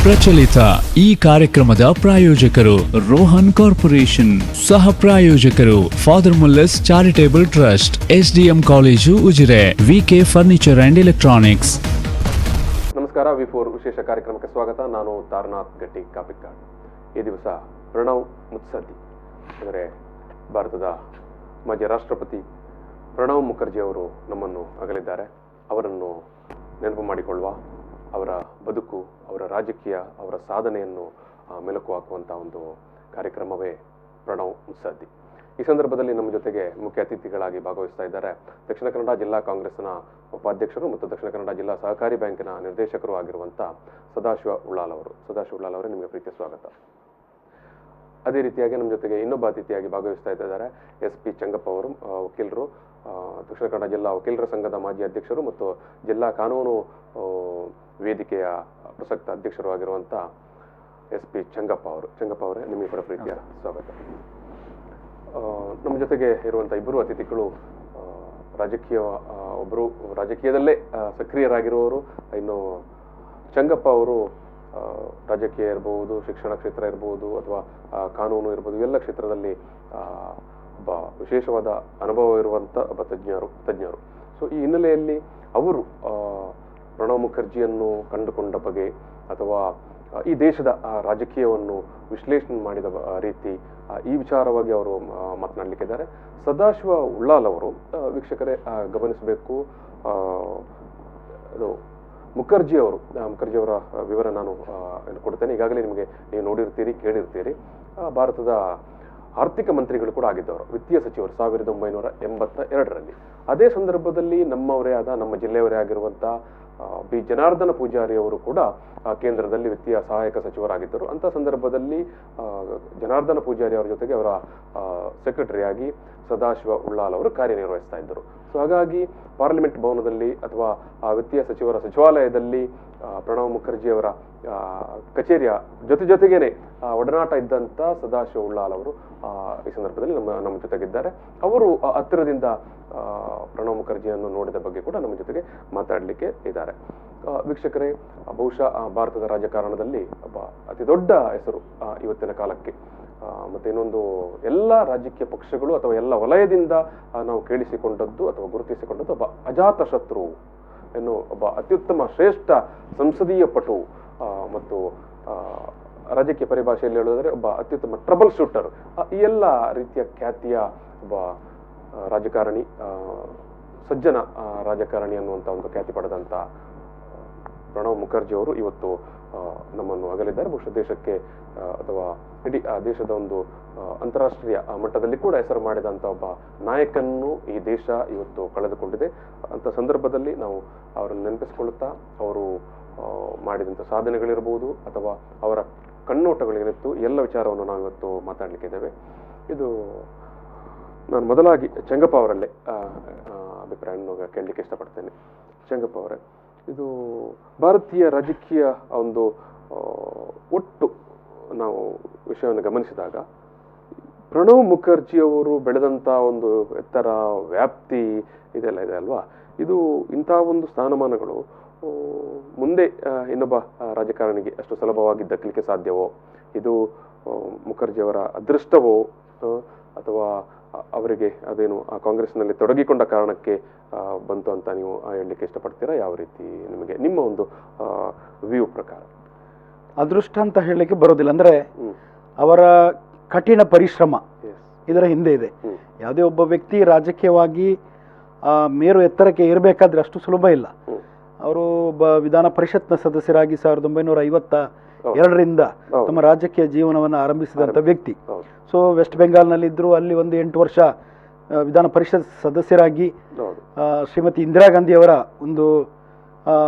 ಪ್ರಚಲಿತ ಈ ಕಾರ್ಯಕ್ರಮದ ಪ್ರಾಯೋಜಕರು ರೋಹನ್ ಕಾರ್ಪೊರೇಷನ್, ಸಹ ಪ್ರಾಯೋಜಕರು father Muller's charitable trust, SDM college Ujire, VK furniture and electronics. ನಮಸ್ಕಾರ, ವಿ4 ವಿಶೇಷ ಕಾರ್ಯಕ್ರಮಕ್ಕೆ ಸ್ವಾಗತ. ನಾನು ತಾರನಾಥ್ ಗಟ್ಟಿ ಕಾಪಿಕಾಡ್. ಈ ದಿವಸ ಪ್ರಣವ್ ಮುತ್ಸದ್ದಿ ಅಂದರೆ ಭಾರತದ ಮಾಜಿ ರಾಷ್ಟ್ರಪತಿ ಪ್ರಣವ್ ಮುಖರ್ಜಿ ಅವರು ನಮ್ಮನ್ನು ಅಗಲಿದ್ದಾರೆ. ಅವರನ್ನು ನೆನಪು ಮಾಡಿಕೊಳ್ಳುವ, ಅವರ ಬದುಕು, ಅವರ ರಾಜಕೀಯ, ಅವರ ಸಾಧನೆಯನ್ನು ಮೆಲುಕು ಹಾಕುವಂಥ ಒಂದು ಕಾರ್ಯಕ್ರಮವೇ ಪ್ರಣವ್ ಮುತ್ಸದ್ದಿ. ಈ ಸಂದರ್ಭದಲ್ಲಿ ನಮ್ಮ ಜೊತೆಗೆ ಮುಖ್ಯ ಅತಿಥಿಗಳಾಗಿ ಭಾಗವಹಿಸ್ತಾ ಇದ್ದಾರೆ ದಕ್ಷಿಣ ಕನ್ನಡ ಜಿಲ್ಲಾ ಕಾಂಗ್ರೆಸ್ನ ಉಪಾಧ್ಯಕ್ಷರು ಮತ್ತು ದಕ್ಷಿಣ ಕನ್ನಡ ಜಿಲ್ಲಾ ಸಹಕಾರಿ ಬ್ಯಾಂಕಿನ ನಿರ್ದೇಶಕರು ಆಗಿರುವಂಥ ಸದಾಶಿವ ಉಳ್ಳಾಲ್ ಅವರು. ಸದಾಶಿವ ಉಳ್ಳಾಲ್ ಅವರೇ, ನಿಮಗೆ ಪ್ರೀತಿಯ ಸ್ವಾಗತ. ಅದೇ ರೀತಿಯಾಗಿ ನಮ್ಮ ಜೊತೆಗೆ ಇನ್ನೊಬ್ಬ ಅತಿಥಿಯಾಗಿ ಭಾಗವಹಿಸ್ತಾ ಇದ್ದಾರೆ SP ಚಂಗಪ್ಪ ಅವರು, ವಕೀಲರು, ದಕ್ಷಿಣ ಕನ್ನಡ ಜಿಲ್ಲಾ ವಕೀಲರ ಸಂಘದ ಮಾಜಿ ಅಧ್ಯಕ್ಷರು ಮತ್ತು ಜಿಲ್ಲಾ ಕಾನೂನು ವೇದಿಕೆಯ ಪ್ರಸಕ್ತ ಅಧ್ಯಕ್ಷರು ಆಗಿರುವಂಥ SP ಚಂಗಪ್ಪ ಅವರು. ಚಂಗಪ್ಪ ಅವರೇ, ನಿಮಗೆ ಕೂಡ ಪ್ರೀತಿಯ ಸ್ವಾಗತ. ನಮ್ಮ ಜೊತೆಗೆ ಇರುವಂಥ ಇಬ್ಬರು ಅತಿಥಿಗಳು ಒಬ್ಬರು ರಾಜಕೀಯದಲ್ಲೇ ಸಕ್ರಿಯರಾಗಿರುವವರು, ಇನ್ನು ಚಂಗಪ್ಪ ಅವರು ರಾಜಕೀಯ ಇರ್ಬೋದು, ಶಿಕ್ಷಣ ಕ್ಷೇತ್ರ ಇರ್ಬೋದು, ಅಥವಾ ಕಾನೂನು ಇರ್ಬೋದು, ಇವೆಲ್ಲ ಕ್ಷೇತ್ರದಲ್ಲಿ ಒಬ್ಬ ವಿಶೇಷವಾದ ಅನುಭವ ಇರುವಂಥ ಒಬ್ಬ ತಜ್ಞರು. ಸೊ ಈ ಹಿನ್ನೆಲೆಯಲ್ಲಿ ಅವರು ಪ್ರಣವ್ ಮುಖರ್ಜಿಯನ್ನು ಕಂಡುಕೊಂಡ ಬಗೆ ಅಥವಾ ಈ ದೇಶದ ರಾಜಕೀಯವನ್ನು ವಿಶ್ಲೇಷಣೆ ಮಾಡಿದ ರೀತಿ, ಈ ವಿಚಾರವಾಗಿ ಅವರು ಮಾತನಾಡಲಿಕ್ಕಿದ್ದಾರೆ. ಸದಾಶಿವ ಉಳ್ಳಾಲ್ ಅವರು, ವೀಕ್ಷಕರೇ ಗಮನಿಸಬೇಕು, ಅದು ಮುಖರ್ಜಿಯವರ ವಿವರ ನಾನು ಕೊಡ್ತೇನೆ. ಈಗಾಗಲೇ ನೀವು ನೋಡಿರ್ತೀರಿ, ಕೇಳಿರ್ತೀರಿ. ಭಾರತದ ಆರ್ಥಿಕ ಮಂತ್ರಿಗಳು ಕೂಡ ಆಗಿದ್ದವರು, ವಿತ್ತೀಯ ಸಚಿವರು 1982ರಲ್ಲಿ. ಅದೇ ಸಂದರ್ಭದಲ್ಲಿ ನಮ್ಮವರೇ ಆದ, ನಮ್ಮ ಜಿಲ್ಲೆಯವರೇ ಆಗಿರುವಂಥ ಬಿ ಜನಾರ್ದನ ಪೂಜಾರಿ ಅವರು ಕೂಡ ಕೇಂದ್ರದಲ್ಲಿ ವಿತ್ತೀಯ ಸಹಾಯಕ ಸಚಿವರಾಗಿದ್ದರು. ಅಂಥ ಸಂದರ್ಭದಲ್ಲಿ ಜನಾರ್ದನ ಪೂಜಾರಿ ಅವರ ಜೊತೆಗೆ ಅವರ ಸೆಕ್ರೆಟರಿಯಾಗಿ ಸದಾಶಿವ ಉಳ್ಳಾಲ್ ಅವರು ಕಾರ್ಯನಿರ್ವಹಿಸ್ತಾ ಇದ್ದರು. ಸೊ ಹಾಗಾಗಿ ಪಾರ್ಲಿಮೆಂಟ್ ಭವನದಲ್ಲಿ ಅಥವಾ ವಿತ್ತೀಯ ಸಚಿವರ ಸಚಿವಾಲಯದಲ್ಲಿ ಪ್ರಣವ್ ಮುಖರ್ಜಿಯವರ ಕಚೇರಿಯ ಜೊತೆಗೇನೆ ಒಡನಾಟ ಇದ್ದಂಥ ಸದಾಶಿವ ಉಳ್ಳಾಲ್ ಅವರು ಈ ಸಂದರ್ಭದಲ್ಲಿ ನಮ್ಮ ಜೊತೆಗಿದ್ದಾರೆ. ಅವರು ಹತ್ತಿರದಿಂದ ಪ್ರಣವ್ ಮುಖರ್ಜಿಯನ್ನು ನೋಡಿದ ಬಗ್ಗೆ ಕೂಡ ನಮ್ಮ ಜೊತೆಗೆ ಮಾತಾಡಲಿಕ್ಕೆ ಇದ್ದಾರೆ. ವೀಕ್ಷಕರೇ, ಬಹುಶಃ ಭಾರತದ ರಾಜಕಾರಣದಲ್ಲಿ ಒಬ್ಬ ಅತಿ ದೊಡ್ಡ ಹೆಸರು ಇವತ್ತಿನ ಕಾಲಕ್ಕೆ, ಮತ್ತೆ ಇನ್ನೊಂದು ಎಲ್ಲ ರಾಜಕೀಯ ಪಕ್ಷಗಳು ಅಥವಾ ಎಲ್ಲ ವಲಯದಿಂದ ನಾವು ಕೇಳಿಸಿಕೊಂಡದ್ದು ಅಥವಾ ಗುರುತಿಸಿಕೊಂಡದ್ದು ಒಬ್ಬ ಅಜಾತ ಶತ್ರು ಎನ್ನುವ ಒಬ್ಬ ಅತ್ಯುತ್ತಮ ಶ್ರೇಷ್ಠ ಸಂಸದೀಯ ಪಟು ಮತ್ತು ರಾಜಕೀಯ ಪರಿಭಾಷೆಯಲ್ಲಿ ಹೇಳೋದಾದ್ರೆ ಒಬ್ಬ ಅತ್ಯುತ್ತಮ ಟ್ರಬಲ್ ಶೂಟರ್, ಈ ಎಲ್ಲ ರೀತಿಯ ಖ್ಯಾತಿಯ ಒಬ್ಬ ರಾಜಕಾರಣಿ, ಸಜ್ಜನ ರಾಜಕಾರಣಿ ಅನ್ನುವಂಥ ಒಂದು ಖ್ಯಾತಿ ಪಡೆದಂಥ ಪ್ರಣವ್ ಮುಖರ್ಜಿ ಅವರು ಇವತ್ತು ನಮ್ಮನ್ನು ಅಗಲಿದ್ದಾರೆ. ಬಹುಶಃ ದೇಶಕ್ಕೆ ಅಥವಾ ಇಡೀ ದೇಶದ ಒಂದು ಅಂತಾರಾಷ್ಟ್ರೀಯ ಮಟ್ಟದಲ್ಲಿ ಕೂಡ ಹೆಸರು ಮಾಡಿದಂಥ ಒಬ್ಬ ನಾಯಕನ್ನು ಈ ದೇಶ ಇವತ್ತು ಕಳೆದುಕೊಂಡಿದೆ. ಅಂಥ ಸಂದರ್ಭದಲ್ಲಿ ನಾವು ಅವರನ್ನು ನೆನಪಿಸಿಕೊಳ್ಳುತ್ತಾ, ಅವರು ಮಾಡಿದಂಥ ಸಾಧನೆಗಳಿರ್ಬೋದು ಅಥವಾ ಅವರ ಕಣ್ಣೋಟಗಳೇನಿತ್ತು, ಎಲ್ಲ ವಿಚಾರವನ್ನು ನಾವು ಇವತ್ತು ಮಾತಾಡಲಿಕ್ಕಿದ್ದೇವೆ. ಇದು ನಾನು ಮೊದಲಾಗಿ ಚಂಗಪ್ಪ ಅವರಲ್ಲೇ ಅಭಿಪ್ರಾಯವನ್ನು ಕೇಳಲಿಕ್ಕೆ ಇಷ್ಟಪಡ್ತೇನೆ. ಚಂಗಪ್ಪ ಅವರೇ, ಇದು ಭಾರತೀಯ ರಾಜಕೀಯ ಒಂದು ಒಟ್ಟು ನಾವು ವಿಷಯವನ್ನು ಗಮನಿಸಿದಾಗ ಪ್ರಣವ್ ಮುಖರ್ಜಿಯವರು ಬೆಳೆದಂಥ ಒಂದು ಎತ್ತರ, ವ್ಯಾಪ್ತಿ ಇದೆಲ್ಲ ಇದೆ ಅಲ್ವಾ, ಇದು ಇಂಥ ಒಂದು ಸ್ಥಾನಮಾನಗಳು ಮುಂದೆ ಇನ್ನೊಬ್ಬ ರಾಜಕಾರಣಿಗೆ ಅಷ್ಟು ಸುಲಭವಾಗಿ ದಕ್ಕಲಿಕ್ಕೆ ಸಾಧ್ಯವೋ? ಇದು ಮುಖರ್ಜಿಯವರ ಅದೃಷ್ಟವೋ ಅಥವಾ ಅವರಿಗೆ ಅದೇನು ಕಾಂಗ್ರೆಸ್ನಲ್ಲಿ ತೊಡಗಿಕೊಂಡ ಕಾರಣಕ್ಕೆ ಬಂತು ಅಂತ ನೀವು ಹೇಳಲಿಕ್ಕೆ ಇಷ್ಟಪಡ್ತೀರಾ? ಯಾವ ರೀತಿ ನಿಮಗೆ, ನಿಮ್ಮ ಒಂದು ವ್ಯೂ ಪ್ರಕಾರ? ಅದೃಷ್ಟ ಅಂತ ಹೇಳಲಿಕ್ಕೆ ಬರೋದಿಲ್ಲ. ಅಂದರೆ ಅವರ ಕಠಿಣ ಪರಿಶ್ರಮ ಇದರ ಹಿಂದೆ ಇದೆ. ಯಾವುದೇ ಒಬ್ಬ ವ್ಯಕ್ತಿ ರಾಜಕೀಯವಾಗಿ ಮೇರು ಎತ್ತರಕ್ಕೆ ಇರಬೇಕಾದ್ರೆ ಅಷ್ಟು ಸುಲಭ ಇಲ್ಲ. ಅವರು ಒಬ್ಬ ವಿಧಾನ ಪರಿಷತ್ನ ಸದಸ್ಯರಾಗಿ 1952ರಿಂದ ತಮ್ಮ ರಾಜಕೀಯ ಜೀವನವನ್ನು ಆರಂಭಿಸಿದಂಥ ವ್ಯಕ್ತಿ. ಸೊ ವೆಸ್ಟ್ ಬೆಂಗಾಲ್ನಲ್ಲಿದ್ದರು, ಅಲ್ಲಿ ಒಂದು 8 ವರ್ಷ ವಿಧಾನ ಪರಿಷತ್ ಸದಸ್ಯರಾಗಿ ಶ್ರೀಮತಿ ಇಂದಿರಾ ಗಾಂಧಿಯವರ ಒಂದು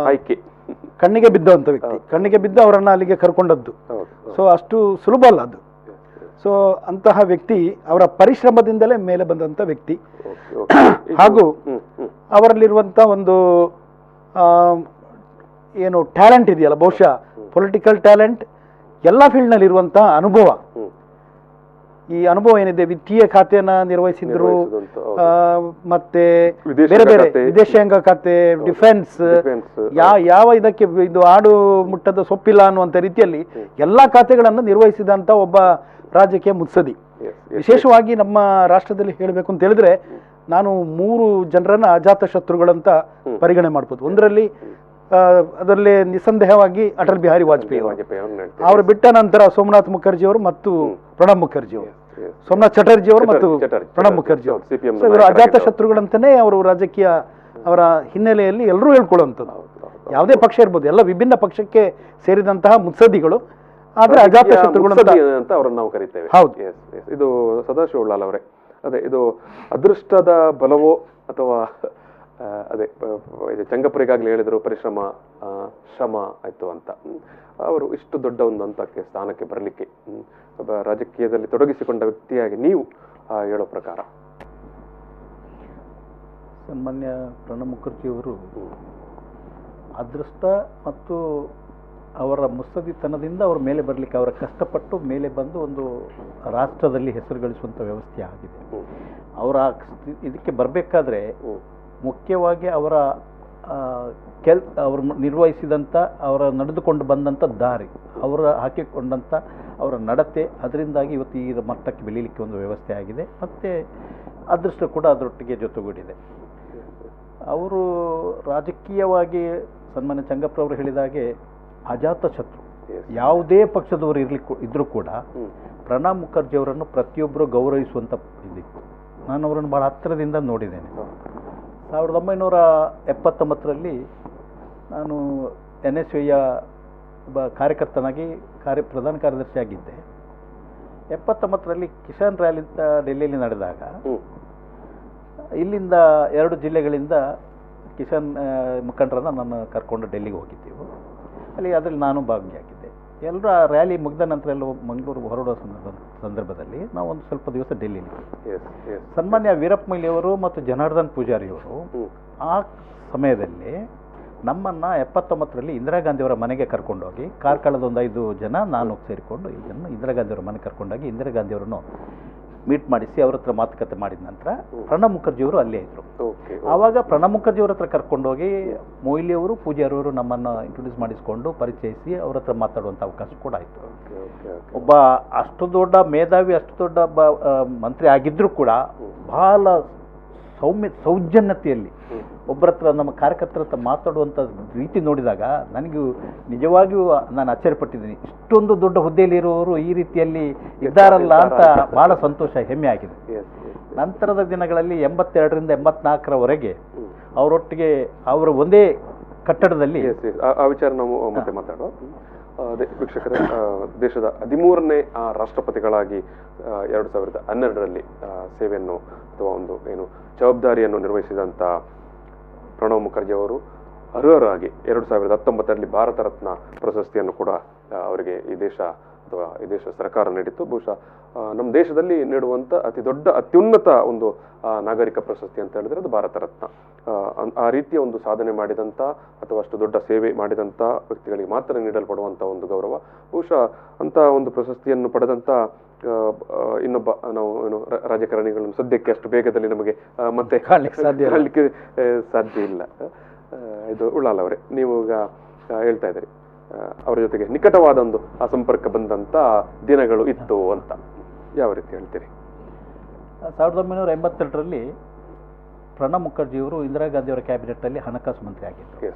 ಕಣ್ಣಿಗೆ ಬಿದ್ದಂಥ ವ್ಯಕ್ತಿ, ಕಣ್ಣಿಗೆ ಬಿದ್ದು ಅವರನ್ನು ಅಲ್ಲಿಗೆ ಕರ್ಕೊಂಡದ್ದು. ಸೊ ಅಷ್ಟು ಸುಲಭ ಅಲ್ಲ ಅದು. ಸೊ ಅಂತಹ ವ್ಯಕ್ತಿ ಅವರ ಪರಿಶ್ರಮದಿಂದಲೇ ಮೇಲೆ ಬಂದಂಥ ವ್ಯಕ್ತಿ. ಹಾಗೂ ಅವರಲ್ಲಿರುವಂಥ ಒಂದು ಏನು ಟ್ಯಾಲೆಂಟ್ ಇದೆಯಲ್ಲ, ಬಹುಶಃ ಪೊಲಿಟಿಕಲ್ ಟ್ಯಾಲೆಂಟ್, ಎಲ್ಲ ಫೀಲ್ಡ್ನಲ್ಲಿರುವಂಥ ಅನುಭವ, ಈ ಅನುಭವ ಏನಿದೆ, ವಿತ್ತೀಯ ಖಾತೆಯನ್ನ ನಿರ್ವಹಿಸಿದ್ರು, ನಿರ್ವಹಿಸಿದಂತ, ಮತ್ತೆ ವಿದೇಶಾಂಗ ಬೇರೆ ಬೇರೆ ಖಾತೆ. ವಿದೇಶಾಂಗ ಖಾತೆ, ಡಿಫೆನ್ಸ್, ಯಾವ ಇದಕ್ಕೆ ಇದು ಆಡು ಮುಟ್ಟದ ಸೊಪ್ಪಿಲ್ಲ ಅನ್ನುವಂಥ ರೀತಿಯಲ್ಲಿ ಎಲ್ಲಾ ಖಾತೆಗಳನ್ನು ನಿರ್ವಹಿಸಿದಂತ ಒಬ್ಬ ರಾಜಕೀಯ ಮುತ್ಸದಿ. ವಿಶೇಷವಾಗಿ ನಮ್ಮ ರಾಷ್ಟ್ರದಲ್ಲಿ ಹೇಳಬೇಕು ಅಂತ ಹೇಳಿದ್ರೆ ನಾನು 3 ಜನರನ್ನ ಅಜಾತ ಶತ್ರುಗಳಂತ ಪರಿಗಣನೆ ಮಾಡ್ಬೋದು. ಒಂದರಲ್ಲಿ ಅದರಲ್ಲಿ ನಿಸ್ಸಂದೇಹವಾಗಿ ಅಟಲ್ ಬಿಹಾರಿ ವಾಜಪೇಯಿ ಅವರು ಬಿಟ್ಟ ನಂತರ ಸೋಮನಾಥ್ ಮುಖರ್ಜಿ ಅವರು ಮತ್ತು ಪ್ರಣಬ್ ಮುಖರ್ಜಿ ಅವರು, ಸೋಮನಾಥ್ ಚಟರ್ಜಿ ಅವರು ಮತ್ತು ಪ್ರಣಬ್ ಮುಖರ್ಜಿ ಅವರು. ಸೊ ಇವರು ಅಜಾತ ಶತ್ರುಗಳಂತಾನೆ ಅವರು ರಾಜಕೀಯ ಅವರ ಹಿನ್ನೆಲೆಯಲ್ಲಿ ಎಲ್ಲರೂ ಹೇಳ್ಕೊಳ್ಳುವಂಥದ್ದು. ಯಾವುದೇ ಪಕ್ಷ ಇರ್ಬೋದು, ಎಲ್ಲ ವಿಭಿನ್ನ ಪಕ್ಷಕ್ಕೆ ಸೇರಿದಂತಹ ಮುತ್ಸದ್ದಿಗಳು, ಆದ್ರೆ ಅಜಾತ ಶತ್ರುಗಳು ಅಂತ ಅವರನ್ನು ನಾವು ಕರಿತೇವೆ. ಹೌದು. ಇದು ಸದಾಶಿವ ಉಳ್ಳಾಲ್ ಅವರೇ, ಅದೇ ಇದು ಅದೃಷ್ಟದ ಬಲವೋ ಅಥವಾ ಅದೇ ಇದು ಚಂಗಪ್ಪರಿಗಾಗಲೇ ಹೇಳಿದ್ರು ಪರಿಶ್ರಮ ಶ್ರಮ ಆಯ್ತು ಅಂತ. ಅವರು ಇಷ್ಟು ದೊಡ್ಡ ಒಂದು ಹಂತಕ್ಕೆ ಸ್ಥಾನಕ್ಕೆ ಬರಲಿಕ್ಕೆ ಒಬ್ಬ ರಾಜಕೀಯದಲ್ಲಿ ತೊಡಗಿಸಿಕೊಂಡ ವ್ಯಕ್ತಿಯಾಗಿ ನೀವು ಹೇಳೋ ಪ್ರಕಾರ? ಸನ್ಮಾನ್ಯ ಪ್ರಣಬ್ ಮುಖರ್ಜಿಯವರು ಅದೃಷ್ಟ ಮತ್ತು ಅವರ ಮುತ್ಸದ್ದಿತನದಿಂದ ಅವರ ಮೇಲೆ ಬರಲಿಕ್ಕೆ, ಅವರ ಕಷ್ಟಪಟ್ಟು ಮೇಲೆ ಬಂದು ಒಂದು ರಾಷ್ಟ್ರದಲ್ಲಿ ಹೆಸರು ಗಳಿಸುವಂಥ ವ್ಯವಸ್ಥೆ ಆಗಿದೆ. ಅವರ ಇದಕ್ಕೆ ಬರಬೇಕಾದ್ರೆ ಮುಖ್ಯವಾಗಿ ಅವರ ಅವರು ನಿರ್ವಹಿಸಿದಂಥ, ಅವರ ನಡೆದುಕೊಂಡು ಬಂದಂಥ ದಾರಿ, ಅವರ ಹಾಕಿಕೊಂಡಂಥ ಅವರ ನಡತೆ, ಅದರಿಂದಾಗಿ ಇವತ್ತು ಈ ಮಟ್ಟಕ್ಕೆ ಬೆಳೀಲಿಕ್ಕೆ ಒಂದು ವ್ಯವಸ್ಥೆ ಆಗಿದೆ. ಮತ್ತು ಅದೃಷ್ಟ ಕೂಡ ಅದರೊಟ್ಟಿಗೆ ಜೊತೆಗೂಡಿದೆ. ಅವರು ರಾಜಕೀಯವಾಗಿ ಸನ್ಮಾನ್ಯ ಚಂಗಪ್ಪರವರು ಹೇಳಿದಾಗೆ ಅಜಾತ ಶತ್ರು, ಯಾವುದೇ ಪಕ್ಷದವರು ಇದ್ರೂ ಕೂಡ ಪ್ರಣಬ್ ಮುಖರ್ಜಿ ಅವರನ್ನು ಪ್ರತಿಯೊಬ್ಬರು ಗೌರವಿಸುವಂಥ ಇದಿತ್ತು. ನಾನು ಅವರನ್ನು ಭಾಳ ಹತ್ತಿರದಿಂದ ನೋಡಿದ್ದೇನೆ. 1979ರಲ್ಲಿ ನಾನು NSYಯ ಒಬ್ಬ ಕಾರ್ಯಕರ್ತನಾಗಿ ಪ್ರಧಾನ ಕಾರ್ಯದರ್ಶಿಯಾಗಿದ್ದೆ. 79ರಲ್ಲಿ ಕಿಸಾನ್ ರ್ಯಾಲಿ ಅಂತ ಡೆಲ್ಲಿಯಲ್ಲಿ ನಡೆದಾಗ ಇಲ್ಲಿಂದ 2 ಜಿಲ್ಲೆಗಳಿಂದ ಕಿಸಾನ್ ಮುಖಂಡರನ್ನು ನಾನು ಕರ್ಕೊಂಡು ಡೆಲ್ಲಿಗೆ ಹೋಗಿದ್ದೆವು. ಅದರಲ್ಲಿ ನಾನು ಭಾಗಿಯಾಗಿದ್ದೆ. ಎಲ್ಲರೂ ಆ ರ್ಯಾಲಿ ಮುಗಿದ ನಂತರ ಎಲ್ಲ ಮಂಗಳೂರು ಹೊರಡೋ ಸಂದರ್ಭದಲ್ಲಿ ನಾವು ಒಂದು ಸ್ವಲ್ಪ ದಿವಸ ಡೆಲ್ಲಿಲಿ, ಸನ್ಮಾನ್ಯ ವೀರಪ್ಪ ಮೊಯ್ಲಿಯವರು ಮತ್ತು ಜನಾರ್ದನ್ ಪೂಜಾರಿಯವರು ಆ ಸಮಯದಲ್ಲಿ ನಮ್ಮನ್ನು 79ರಲ್ಲಿ ಇಂದಿರಾ ಗಾಂಧಿಯವರ ಮನೆಗೆ ಕರ್ಕೊಂಡೋಗಿ, ಕಾರ್ಕಳದ ಒಂದು 5 ಜನ ನಾನು ಸೇರಿಕೊಂಡು ಇದನ್ನು ಇಂದಿರಾ ಗಾಂಧಿಯವರ ಮನೆಗೆ ಕರ್ಕೊಂಡೋಗಿ ಇಂದಿರಾ ಗಾಂಧಿಯವರನ್ನು ಮೀಟ್ ಮಾಡಿಸಿ ಅವ್ರ ಹತ್ರ ಮಾತುಕತೆ ಮಾಡಿದ ನಂತರ ಪ್ರಣಬ್ ಮುಖರ್ಜಿಯವರು ಅಲ್ಲೇ ಇದ್ದರು. ಆವಾಗ ಪ್ರಣಬ್ ಮುಖರ್ಜಿಯವ್ರ ಹತ್ರ ಕರ್ಕೊಂಡೋಗಿ ಮೊಯ್ಲಿಯವರು ಪೂಜಾರಿಯವರು ನಮ್ಮನ್ನು ಇಂಟ್ರೊಡ್ಯೂಸ್ ಮಾಡಿಸ್ಕೊಂಡು ಪರಿಚಯಿಸಿ ಅವ್ರ ಹತ್ರ ಮಾತಾಡುವಂಥ ಅವಕಾಶ ಕೂಡ ಆಯಿತು. ಒಬ್ಬ ಅಷ್ಟು ದೊಡ್ಡ ಮೇಧಾವಿ, ಅಷ್ಟು ದೊಡ್ಡ ಮಂತ್ರಿ ಆಗಿದ್ದರೂ ಕೂಡ ಬಹಳ ಸೌಜನ್ಯತೆಯಲ್ಲಿ ಒಬ್ಬರ ಹತ್ರ, ನಮ್ಮ ಕಾರ್ಯಕರ್ತರ ಹತ್ರ ಮಾತಾಡುವಂಥ ರೀತಿ ನೋಡಿದಾಗ ನನಗೂ ನಿಜವಾಗಿಯೂ ನಾನು ಆಶ್ಚರ್ಯಪಟ್ಟಿದ್ದೀನಿ. ಇಷ್ಟೊಂದು ದೊಡ್ಡ ಹುದ್ದೆಯಲ್ಲಿ ಇರುವವರು ಈ ರೀತಿಯಲ್ಲಿ ಇದ್ದಾರಲ್ಲ ಅಂತ ಬಹಳ ಸಂತೋಷ, ಹೆಮ್ಮೆ ಆಗಿದೆ. ನಂತರದ ದಿನಗಳಲ್ಲಿ 82ರಿಂದ 84ರವರೆಗೆ ಅವರೊಟ್ಟಿಗೆ ಅವರು ಒಂದೇ ಕಟ್ಟಡದಲ್ಲಿ, ಆ ವಿಚಾರ ನಾವು ಮತ್ತೆ ಮಾತಾಡುವ. ಅದೇ ವೀಕ್ಷಕರೇ, ದೇಶದ 13ನೇ ರಾಷ್ಟ್ರಪತಿಗಳಾಗಿ 2012ರಲ್ಲಿ ಸೇವೆಯನ್ನು ಅಥವಾ ಒಂದು ಏನು ಜವಾಬ್ದಾರಿಯನ್ನು ನಿರ್ವಹಿಸಿದಂಥ ಪ್ರಣಬ್ ಮುಖರ್ಜಿ ಅವರು ಅರ್ಹರಾಗಿ 2019ರಲ್ಲಿ ಭಾರತ ರತ್ನ ಪ್ರಶಸ್ತಿಯನ್ನು ಕೂಡ ಅವರಿಗೆ ಈ ದೇಶ ಅಥವಾ ಈ ದೇಶ ಸರ್ಕಾರ ನೀಡಿತ್ತು. ಬಹುಶಃ ನಮ್ಮ ದೇಶದಲ್ಲಿ ನೀಡುವಂಥ ಅತಿ ದೊಡ್ಡ ಅತ್ಯುನ್ನತ ಒಂದು ನಾಗರಿಕ ಪ್ರಶಸ್ತಿ ಅಂತ ಹೇಳಿದ್ರೆ ಅದು ಭಾರತ ರತ್ನ. ಆ ರೀತಿಯ ಒಂದು ಸಾಧನೆ ಮಾಡಿದಂಥ ಅಥವಾ ಅಷ್ಟು ದೊಡ್ಡ ಸೇವೆ ಮಾಡಿದಂಥ ವ್ಯಕ್ತಿಗಳಿಗೆ ಮಾತ್ರ ನೀಡಲ್ಪಡುವಂಥ ಒಂದು ಗೌರವ. ಬಹುಶಃ ಅಂಥ ಒಂದು ಪ್ರಶಸ್ತಿಯನ್ನು ಪಡೆದಂಥ ಇನ್ನೊಬ್ಬ ನಾವು ಏನು ರಾಜಕಾರಣಿಗಳನ್ನು ಸದ್ಯಕ್ಕೆ ಅಷ್ಟು ಬೇಗದಲ್ಲಿ ನಮಗೆ ಮತ್ತೆ ಕಾಣಲಿಕ್ಕೆ ಸಾಧ್ಯ ಇಲ್ಲ. ಇದು ಉಳ್ಳಾಲ್ ಅವರೇ, ನೀವು ಈಗ ಹೇಳ್ತಾ ಇದ್ದೀರಿ ಅವರ ಜೊತೆಗೆ ನಿಕಟವಾದ ಒಂದು ಸಂಪರ್ಕ ಬಂದಂಥ ದಿನಗಳು ಇತ್ತು ಅಂತ, ಯಾವ ರೀತಿ ಹೇಳ್ತೀರಿ? 1982ರಲ್ಲಿ ಪ್ರಣಬ್ ಮುಖರ್ಜಿಯವರು ಇಂದಿರಾ ಗಾಂಧಿಯವರ ಕ್ಯಾಬಿನೆಟ್ನಲ್ಲಿ ಹಣಕಾಸು ಮಂತ್ರಿ ಆಗಿದ್ದರು.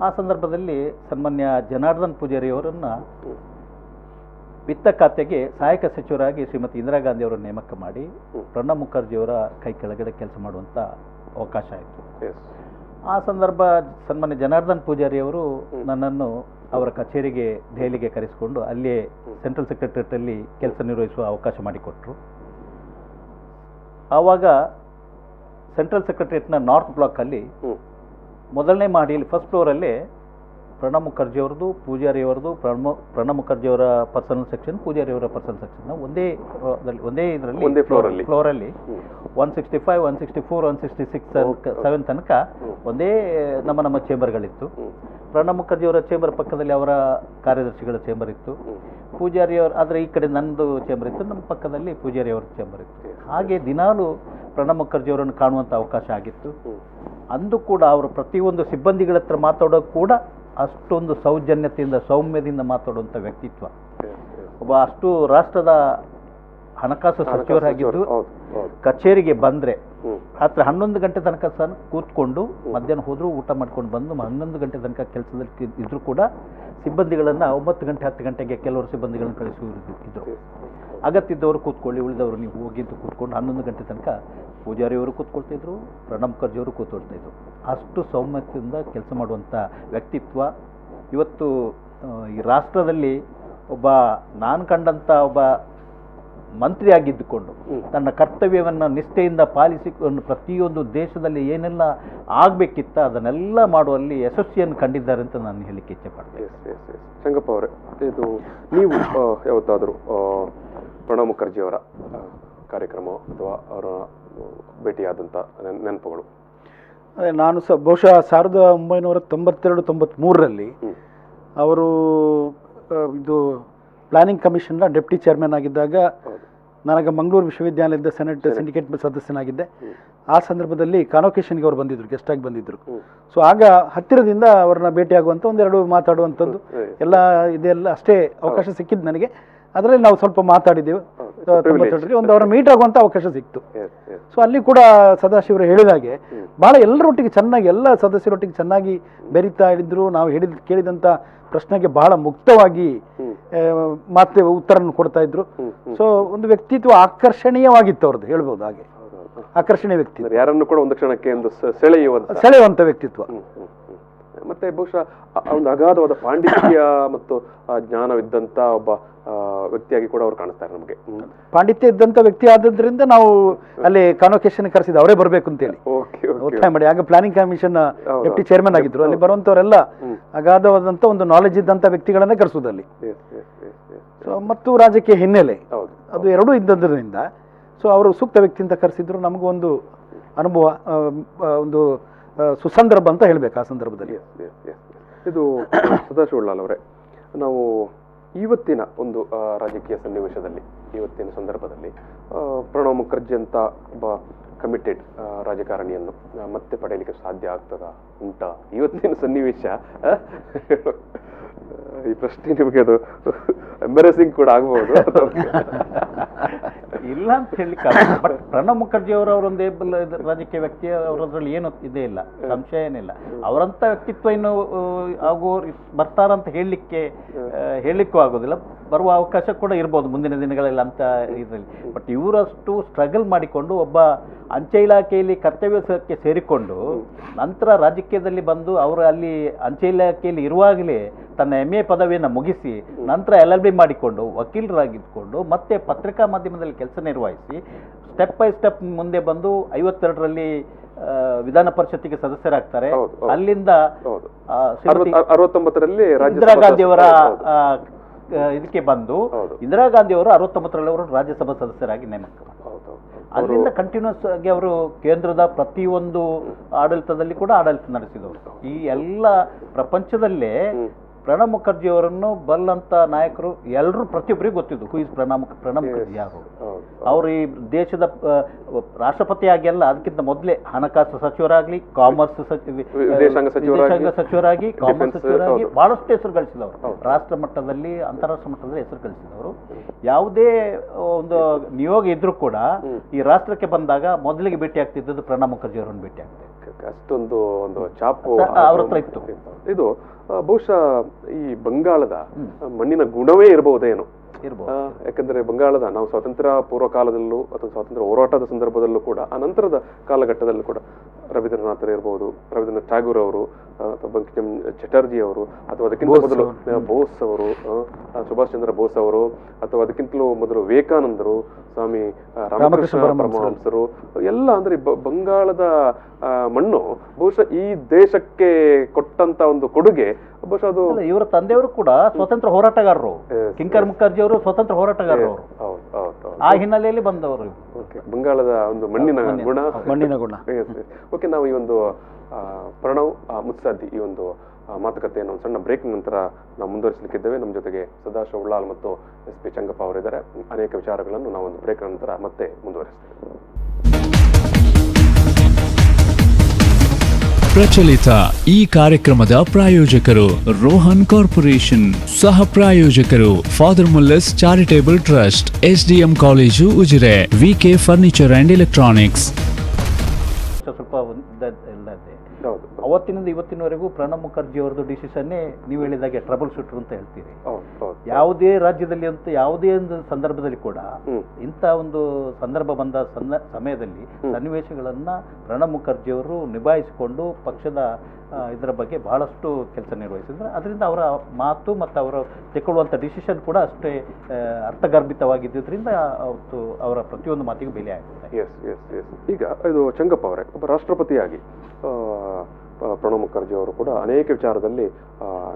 ಆ ಸಂದರ್ಭದಲ್ಲಿ ಸನ್ಮಾನ್ಯ ಜನಾರ್ದನ್ ಪೂಜಾರಿಯವರನ್ನು ವಿತ್ತ ಖಾತೆಗೆ ಸಹಾಯಕ ಸಚಿವರಾಗಿ ಶ್ರೀಮತಿ ಇಂದಿರಾ ಗಾಂಧಿಯವರ ನೇಮಕ ಮಾಡಿ ಪ್ರಣಬ್ ಮುಖರ್ಜಿಯವರ ಕೈ ಕೆಳಗಡೆ ಕೆಲಸ ಮಾಡುವಂಥ ಅವಕಾಶ ಆಯಿತು. ಆ ಸಂದರ್ಭ ಸನ್ಮಾನ್ಯ ಜನಾರ್ದನ್ ಪೂಜಾರಿಯವರು ನನ್ನನ್ನು ಅವರ ಕಚೇರಿಗೆ ದೆಹಲಿಗೆ ಕರೆಸಿಕೊಂಡು ಅಲ್ಲಿಯೇ ಸೆಂಟ್ರಲ್ ಸೆಕ್ರೆಟರಿಯೇಟಲ್ಲಿ ಕೆಲಸ ನಿರ್ವಹಿಸುವ ಅವಕಾಶ ಮಾಡಿಕೊಟ್ರು. ಆವಾಗ ಸೆಂಟ್ರಲ್ ಸೆಕ್ರೆಟರಿಯೇಟ್ನ ನಾರ್ತ್ ಬ್ಲಾಕಲ್ಲಿ ಮೊದಲನೇ ಮಹಡಿಯಲ್ಲಿ ಫಸ್ಟ್ ಫ್ಲೋರಲ್ಲಿ ಪ್ರಣಬ್ ಮುಖರ್ಜಿ ಅವ್ರದ್ದು, ಪೂಜಾರಿ ಅವ್ರದ್ದು, ಪ್ರಣಬ್ ಮುಖರ್ಜಿ ಅವರ ಪರ್ಸನಲ್ ಸೆಕ್ಷನ್, ಪೂಜಾರಿ ಅವರ ಪರ್ಸನಲ್ ಸೆಕ್ಷನ್ ಒಂದೇ ಇದರಲ್ಲಿ ಫ್ಲೋರಲ್ಲಿ 165, 164, 166 7 ತನಕ ಒಂದೇ ನಮ್ಮ ಚೇಂಬರ್ಗಳಿತ್ತು. ಪ್ರಣಬ್ ಮುಖರ್ಜಿ ಅವರ ಚೇಂಬರ್ ಪಕ್ಕದಲ್ಲಿ ಅವರ ಕಾರ್ಯದರ್ಶಿಗಳ ಚೇಂಬರ್ ಇತ್ತು. ಪೂಜಾರಿ ಅವರು ಆದರೆ ಈ ಕಡೆ ನಂದು ಚೇಂಬರ್ ಇತ್ತು, ನಮ್ಮ ಪಕ್ಕದಲ್ಲಿ ಪೂಜಾರಿ ಅವರ ಚೇಂಬರ್ ಇತ್ತು. ಹಾಗೆ ದಿನಾಲೂ ಪ್ರಣಬ್ ಮುಖರ್ಜಿ ಅವರನ್ನು ಕಾಣುವಂಥ ಅವಕಾಶ ಆಗಿತ್ತು. ಅಂದು ಕೂಡ ಅವರು ಪ್ರತಿಯೊಂದು ಸಿಬ್ಬಂದಿಗಳ ಹತ್ರ ಮಾತಾಡೋದು ಕೂಡ ಅಷ್ಟೊಂದು ಸೌಜನ್ಯತೆಯಿಂದ, ಸೌಮ್ಯದಿಂದ ಮಾತಾಡುವಂಥ ವ್ಯಕ್ತಿತ್ವ. ಒಬ್ಬ ಅಷ್ಟು ರಾಷ್ಟ್ರದ ಹಣಕಾಸು ಸಚಿವರಾಗಿದ್ದು ಕಚೇರಿಗೆ ಬಂದರೆ ರಾತ್ರಿ 11 ಗಂಟೆ ತನಕ ಸಹ ಕೂತ್ಕೊಂಡು, ಮಧ್ಯಾಹ್ನ ಹೋದರೂ ಊಟ ಮಾಡ್ಕೊಂಡು ಬಂದು 11 ಗಂಟೆ ತನಕ ಕೆಲಸದಲ್ಲಿ ಇದ್ದರೂ ಕೂಡ ಸಿಬ್ಬಂದಿಗಳನ್ನು 9 ಗಂಟೆ 10 ಗಂಟೆಗೆ ಕೆಲವರು ಸಿಬ್ಬಂದಿಗಳನ್ನು ಕಳಿಸಿದ್ರು. ಅಗತ್ಯದವರು ಕೂತ್ಕೊಳ್ಳಿ, ಉಳಿದವರು ನೀವು ಹೋಗಿ ಅಂತ ಕೂತ್ಕೊಂಡು 11 ಗಂಟೆ ತನಕ ಪೂಜಾರಿಯವರು ಕೂತ್ಕೊಳ್ತಿದ್ರು, ಪ್ರಣಬ್ ಮುಖರ್ಜಿಯವರು ಕೂತ್ಕೊಳ್ತಾಯಿದ್ರು. ಅಷ್ಟು ಸೌಮ್ಯತೆಯಿಂದ ಕೆಲಸ ಮಾಡುವಂಥ ವ್ಯಕ್ತಿತ್ವ ಇವತ್ತು ಈ ರಾಷ್ಟ್ರದಲ್ಲಿ ನಾನು ಕಂಡಂಥ ಒಬ್ಬ ಮಂತ್ರಿಯಾಗಿದ್ದುಕೊಂಡು ತನ್ನ ಕರ್ತವ್ಯವನ್ನು ನಿಷ್ಠೆಯಿಂದ ಪಾಲಿಸಿಕೊಂಡು ಪ್ರತಿಯೊಂದು ದೇಶದಲ್ಲಿ ಏನೆಲ್ಲ ಆಗಬೇಕಿತ್ತ ಅದನ್ನೆಲ್ಲ ಮಾಡುವಲ್ಲಿ ಯಶಸ್ವಿಯನ್ನು ಕಂಡಿದ್ದಾರೆ ಅಂತ ನಾನು ಹೇಳಲಿಕ್ಕೆ ಇಚ್ಛೆ ಪಡ್ತೇನೆ. ಸಂಗಪ್ಪ ಅವರೇ, ಇದು ನೀವು ಯಾವತ್ತಾದರೂ ಪ್ರಣಬ್ ಮುಖರ್ಜಿ ಅವರ ಕಾರ್ಯಕ್ರಮ ಅಥವಾ ಅವರ ಭೇಟಿಯಾದಂಥ ನೆನಪುಗಳು? ನಾನು ಬಹುಶಃ 1992-93ರಲ್ಲಿ ಅವರು ಇದು ಪ್ಲಾನಿಂಗ್ ಕಮಿಷನ್ನ ಡೆಪ್ಟಿ ಚೇರ್ಮನ್ ಆಗಿದ್ದಾಗ ನನಗೆ ಮಂಗಳೂರು ವಿಶ್ವವಿದ್ಯಾಲಯದ ಸೆನೆಟ್ ಸಿಂಡಿಕೇಟ್ ಸದಸ್ಯನಾಗಿದ್ದೆ. ಆ ಸಂದರ್ಭದಲ್ಲಿ ಕಾನ್ವೊಕೇಶನ್ಗೆ ಅವರು ಬಂದಿದ್ದರು, ಗೆಸ್ಟಾಗಿ ಬಂದಿದ್ದರು. ಸೊ ಆಗ ಹತ್ತಿರದಿಂದ ಅವ್ರನ್ನ ಭೇಟಿಯಾಗುವಂಥ ಒಂದೆರಡು ಮಾತಾಡುವಂಥದ್ದು ಎಲ್ಲ ಇದೆಲ್ಲ ಅಷ್ಟೇ ಅವಕಾಶ ಸಿಕ್ಕಿದ್ದು ನನಗೆ. ಅದರಲ್ಲಿ ನಾವು ಸ್ವಲ್ಪ ಮಾತಾಡಿದ್ದೆವು 92ರಲ್ಲಿ, ಒಂದು ಅವರ ಮೀಟ್ ಆಗುವಂಥ ಅವಕಾಶ ಸಿಕ್ತು. ಸೊ ಅಲ್ಲಿ ಕೂಡ ಸದಾಶಿವರು ಹೇಳಿದಾಗೆ ಭಾಳ ಎಲ್ಲರೊಟ್ಟಿಗೆ ಚೆನ್ನಾಗಿ, ಎಲ್ಲ ಸದಸ್ಯರೊಟ್ಟಿಗೆ ಚೆನ್ನಾಗಿ ಬೆರೀತಾ ಇದ್ರು. ನಾವು ಕೇಳಿದಂಥ ಪ್ರಶ್ನೆಗೆ ಬಹಳ ಮುಕ್ತವಾಗಿ ಮತ್ತೆ ಉತ್ತರವನ್ನು ಕೊಡ್ತಾ ಇದ್ರು. ಸೊ ಒಂದು ವ್ಯಕ್ತಿತ್ವ ಆಕರ್ಷಣೀಯವಾಗಿತ್ತು ಅವ್ರದ್ದು, ಹೇಳ್ಬೋದು ಹಾಗೆ. ಆಕರ್ಷಣೀಯ ವ್ಯಕ್ತಿತ್ವ, ಯಾರನ್ನು ಕೂಡ ಒಂದು ಕ್ಷಣಕ್ಕೆ ಒಂದು ಸೆಳೆಯುವಂಥ ವ್ಯಕ್ತಿತ್ವ. ಮತ್ತೆ ಬಹುಶಃ ಒಂದು ಅಗಾಧವಾದ ಪಾಂಡಿತ್ಯ ಮತ್ತು ಜ್ಞಾನವಿದ್ದಂತ ಒಬ್ಬ ವ್ಯಕ್ತಿಯಾಗಿ ಕೂಡ ಅವ್ರು ಕಾಣಿಸ್ತಾರೆ ನಮಗೆ. ಪಾಂಡಿತ್ಯ ಇದ್ದಂಥ ವ್ಯಕ್ತಿ ಆದ್ರಿಂದ ನಾವು ಅಲ್ಲಿ ಕಾನ್ವೊಕೇಶನ್ ಕರೆಸಿದ್ದು ಅವರೇ ಬರಬೇಕು ಅಂತೇಳಿ ಒತ್ತಾಯ ಮಾಡಿ. ಆಗ ಪ್ಲಾನಿಂಗ್ ಕಮಿಷನ್ ಡೆಪ್ಟಿ ಚೇರ್ಮನ್ ಆಗಿದ್ರು. ಅಲ್ಲಿ ಬರುವಂಥವರೆಲ್ಲ ಅಗಾಧವಾದಂಥ ಒಂದು ನಾಲೆಜ್ ಇದ್ದಂಥ ವ್ಯಕ್ತಿಗಳನ್ನೇ ಕರೆಸೋದಲ್ಲಿ. ಸೊ ಮತ್ತು ರಾಜಕೀಯ ಹಿನ್ನೆಲೆ ಅದು ಎರಡೂ ಇದ್ದದ್ರಿಂದ ಸೊ ಅವರು ಸೂಕ್ತ ವ್ಯಕ್ತಿ ಅಂತ ಕರೆಸಿದ್ರು. ನಮಗೂ ಒಂದು ಅನುಭವ, ಒಂದು ಸುಸಂದರ್ಭ ಅಂತ ಹೇಳ್ಬೇಕು ಆ ಸಂದರ್ಭದಲ್ಲಿ. ಇದು ಸದಾಶಿವಲಾಲ್ ಅವರೇ, ನಾವು ಇವತ್ತಿನ ಒಂದು ರಾಜಕೀಯ ಸನ್ನಿವೇಶದಲ್ಲಿ, ಇವತ್ತಿನ ಸಂದರ್ಭದಲ್ಲಿ ಪ್ರಣಬ್ ಮುಖರ್ಜಿ ಅಂತ ಒಬ್ಬ ಕಮಿಟೆಡ್ ರಾಜಕಾರಣಿಯನ್ನು ಮತ್ತೆ ಪಡೆಯಲಿಕ್ಕೆ ಸಾಧ್ಯ ಆಗ್ತದಾ, ಉಂಟಾ ಇವತ್ತಿನ ಸನ್ನಿವೇಶ? ಈ ಪ್ರಶ್ನೆ ನಿಮಗೆ ಅದು ಎಂಬರೆಸಿಂಗ್ ಕೂಡ ಆಗಬಹುದು. ಇಲ್ಲ ಅಂತ ಹೇಳಲಿಕ್ಕೆ ಬಟ್ ಪ್ರಣಬ್ ಮುಖರ್ಜಿ ಅವರೊಂದೇ ರಾಜಕೀಯ ವ್ಯಕ್ತಿ, ಅವರದ್ರಲ್ಲಿ ಏನು ಇದೇ ಇಲ್ಲ, ಸಂಶಯ ಏನಿಲ್ಲ. ಅವರಂಥ ವ್ಯಕ್ತಿತ್ವ ಇನ್ನು ಬರ್ತಾರಂತ ಹೇಳಲಿಕ್ಕೂ ಆಗೋದಿಲ್ಲ. ಬರುವ ಅವಕಾಶ ಕೂಡ ಇರ್ಬೋದು ಮುಂದಿನ ದಿನಗಳಲ್ಲಿ ಅಂತ ಇದರಲ್ಲಿ. ಬಟ್ ಇವರಷ್ಟು ಸ್ಟ್ರಗಲ್ ಮಾಡಿಕೊಂಡು ಒಬ್ಬ ಅಂಚೆ ಇಲಾಖೆಯಲ್ಲಿ ಕರ್ತವ್ಯಕ್ಕೆ ಸೇರಿಕೊಂಡು ನಂತರ ರಾಜಕೀಯದಲ್ಲಿ ಬಂದು ಅವರು ಅಲ್ಲಿ ಅಂಚೆ ಇಲಾಖೆಯಲ್ಲಿ ಇರುವಾಗಲೇ ತನ್ನ MA ಪದವಿಯನ್ನು ಮುಗಿಸಿ ನಂತರ LLB ಮಾಡಿಕೊಂಡು ವಕೀಲರಾಗಿದ್ದುಕೊಂಡು ಮತ್ತೆ ಪತ್ರಿಕಾ ಮಾಧ್ಯಮದಲ್ಲಿ ಕೆಲಸ ನಿರ್ವಹಿಸಿ ಸ್ಟೆಪ್ ಬೈ ಸ್ಟೆಪ್ ಮುಂದೆ ಬಂದು 52ರಲ್ಲಿ ವಿಧಾನ ಪರಿಷತ್ತಿಗೆ ಸದಸ್ಯರಾಗ್ತಾರೆ. ಅಲ್ಲಿಂದ 69ರಲ್ಲಿ ಇಂದಿರಾ ಗಾಂಧಿಯವರ ಇದಕ್ಕೆ ಬಂದು ಇಂದಿರಾ ಗಾಂಧಿ ಅವರು 69ರಲ್ಲಿ ಅವರು ರಾಜ್ಯಸಭಾ ಸದಸ್ಯರಾಗಿ ನೇಮಕ. ಅಲ್ಲಿಂದ ಕಂಟಿನ್ಯೂಸ್ ಆಗಿ ಅವರು ಕೇಂದ್ರದ ಪ್ರತಿಯೊಂದು ಆಡಳಿತದಲ್ಲಿ ಕೂಡ ಆಡಳಿತ ನಡೆಸಿದವರು. ಈ ಎಲ್ಲ ಪ್ರಪಂಚದಲ್ಲೇ ಪ್ರಣಬ್ ಮುಖರ್ಜಿ ಅವರನ್ನು ಬಲ್ಲಂತ ನಾಯಕರು ಎಲ್ಲರೂ ಪ್ರತಿಯೊಬ್ಬರಿಗೆ ಗೊತ್ತಿದ್ದು ಹೂ ಇಸ್ ಪ್ರಣಬ್ ಮುಖರ್ಜಿ ಯಾರು. ಅವರು ಈ ದೇಶದ ರಾಷ್ಟ್ರಪತಿಯಾಗಿ ಅಲ್ಲ, ಅದಕ್ಕಿಂತ ಮೊದಲೇ ಹಣಕಾಸು ಸಚಿವರಾಗಲಿ, ಕಾಮರ್ಸ್ ವಿದೇಶಾಂಗ ಸಚಿವರಾಗಿ, ಕಾಮರ್ಸ್ ಸಚಿವರಾಗಿ ಬಹಳಷ್ಟು ಹೆಸರು ಗಳಿಸಿದವರು. ರಾಷ್ಟ್ರ ಮಟ್ಟದಲ್ಲಿ, ಅಂತಾರಾಷ್ಟ್ರ ಮಟ್ಟದಲ್ಲಿ ಹೆಸರು ಗಳಿಸಿದವರು. ಯಾವುದೇ ಒಂದು ನಿಯೋಗ ಇದ್ರೂ ಕೂಡ ಈ ರಾಷ್ಟ್ರಕ್ಕೆ ಬಂದಾಗ ಮೊದಲಿಗೆ ಭೇಟಿ ಆಗ್ತಿದ್ದದ್ದು ಪ್ರಣಬ್ ಮುಖರ್ಜಿ ಅವರನ್ನು ಭೇಟಿ ಆಗ್ತದೆ. ಅಷ್ಟೊಂದು ಒಂದು ಚಾಪು ಅವ್ರ ಹತ್ರ ಇತ್ತು. ಇದು ಬಹುಶಃ ಈ ಬಂಗಾಳದ ಮಣ್ಣಿನ ಗುಣವೇ ಇರಬಹುದೇನು ಇರ್ಬೋದು. ಯಾಕಂದರೆ ಬಂಗಾಳದ ನಾವು ಸ್ವಾತಂತ್ರ್ಯ ಪೂರ್ವ ಕಾಲದಲ್ಲೂ ಅಥವಾ ಸ್ವಾತಂತ್ರ್ಯ ಹೋರಾಟದ ಸಂದರ್ಭದಲ್ಲೂ ಕೂಡ ಆ ನಂತರದ ಕಾಲಘಟ್ಟದಲ್ಲೂ ಕೂಡ ರವೀಂದ್ರನಾಥರು ಇರ್ಬೋದು, ರವೀಂದ್ರನಾಥ್ ಠಾಗೂರ್ ಅವರು ಅಥವಾ ಬಂಕಿಮ್ ಚಟರ್ಜಿ ಅವರು ಅಥವಾ ಅದಕ್ಕಿಂತ ಮೊದಲು ಬೋಸ್ ಅವರು, ಸುಭಾಷ್ ಚಂದ್ರ ಬೋಸ್ ಅವರು ಅಥವಾ ಅದಕ್ಕಿಂತಲೂ ಮೊದಲು ವಿವೇಕಾನಂದರು, ಸ್ವಾಮಿ ರಾಮಕೃಷ್ಣ ಪರಮಹಂಸರು ಎಲ್ಲ ಅಂದ್ರೆ ಬಂಗಾಳದ ಮಣ್ಣು ಬಹುಶಃ ಈ ದೇಶಕ್ಕೆ ಕೊಟ್ಟಂತ ಒಂದು ಕೊಡುಗೆ ಬಹುಶಃ ಅದು. ಇವರ ತಂದೆಯವರು ಕೂಡ ಸ್ವತಂತ್ರ ಹೋರಾಟಗಾರರು, ಕಿಂಕರ್ ಮುಖರ್ಜಿ ಅವರು ಸ್ವತಂತ್ರ ಹೋರಾಟಗಾರರು, ಆ ಹಿನ್ನೆಲೆಯಲ್ಲಿ ಬಂದವರು. ಬಂಗಾಳದ ಒಂದು ಮಣ್ಣಿನ ಗುಣ. ಓಕೆ, ನಾವು ಈ ಒಂದು ಪ್ರಣವ್ ಮುತ್ಸದ್ದಿ ಈ ಒಂದು ಮಾತುಕತೆಯನ್ನು ಒಂದು ಸಣ್ಣ ಬ್ರೇಕ್ ನಂತರ ನಾವು ಮುಂದುವರಿಸಲಿಕ್ಕಿದ್ದೇವೆ. ನಮ್ಮ ಜೊತೆಗೆ ಸದಾಶಿವ ಉಳ್ಳಾಲ್ ಮತ್ತು SP ಚಂಗಪ್ಪ ಅವರಿದ್ದಾರೆ. ಅನೇಕ ವಿಚಾರಗಳನ್ನು ನಾವು ಒಂದು ಬ್ರೇಕ್ ನಂತರ ಮತ್ತೆ ಮುಂದುವರಿಸ್ತೇವೆ. ಪ್ರಚಲಿತ ಈ ಕಾರ್ಯಕ್ರಮದ ಪ್ರಾಯೋಜಕರು ರೋಹನ್ ಕಾರ್ಪೊರೇಷನ್, ಸಹ ಪ್ರಾಯೋಜಕರು Father Muller's Charitable Trust, SDM college Ujire, VK Furniture and electronics. ಸ್ವಲ್ಪ ಅವತ್ತಿನಿಂದ ಇವತ್ತಿನವರೆಗೂ ಪ್ರಣಬ್ ಮುಖರ್ಜಿ ಅವರದ್ದು ಡಿಸಿಷನ್ನೇ ನೀವು ಹೇಳಿದಾಗೆ ಟ್ರಬಲ್ ಶೂಟರ್ ಅಂತ ಹೇಳ್ತೀರಿ. ಯಾವುದೇ ರಾಜ್ಯದಲ್ಲಿ ಅಂತ ಯಾವುದೇ ಒಂದು ಸಂದರ್ಭದಲ್ಲಿ ಕೂಡ ಇಂಥ ಒಂದು ಸಂದರ್ಭ ಬಂದ ಸಮಯದಲ್ಲಿ ಸನ್ನಿವೇಶಗಳನ್ನ ಪ್ರಣಬ್ ಮುಖರ್ಜಿ ಅವರು ನಿಭಾಯಿಸಿಕೊಂಡು ಪಕ್ಷದ ಇದರ ಬಗ್ಗೆ ಬಹಳಷ್ಟು ಕೆಲಸ ನಿರ್ವಹಿಸಿದ್ರು. ಅದರಿಂದ ಅವರ ಮಾತು ಮತ್ತು ಅವರು ತೆಗೊಳ್ಳುವಂಥ ಡಿಸಿಷನ್ ಕೂಡ ಅಷ್ಟೇ ಅರ್ಥಗರ್ಭಿತವಾಗಿದ್ದರಿಂದ ಅವತ್ತು ಅವರ ಪ್ರತಿಯೊಂದು ಮಾತಿಗೂ ಬೆಲೆ ಆಗುತ್ತೆ. ಈಗ ಇದು ಚಂಗಪ್ಪ ಅವರೇ, ಒಬ್ಬ ರಾಷ್ಟ್ರಪತಿಯಾಗಿ ಪ್ರಣಬ್ ಮುಖರ್ಜಿ ಅವರು ಕೂಡ ಅನೇಕ ವಿಚಾರದಲ್ಲಿ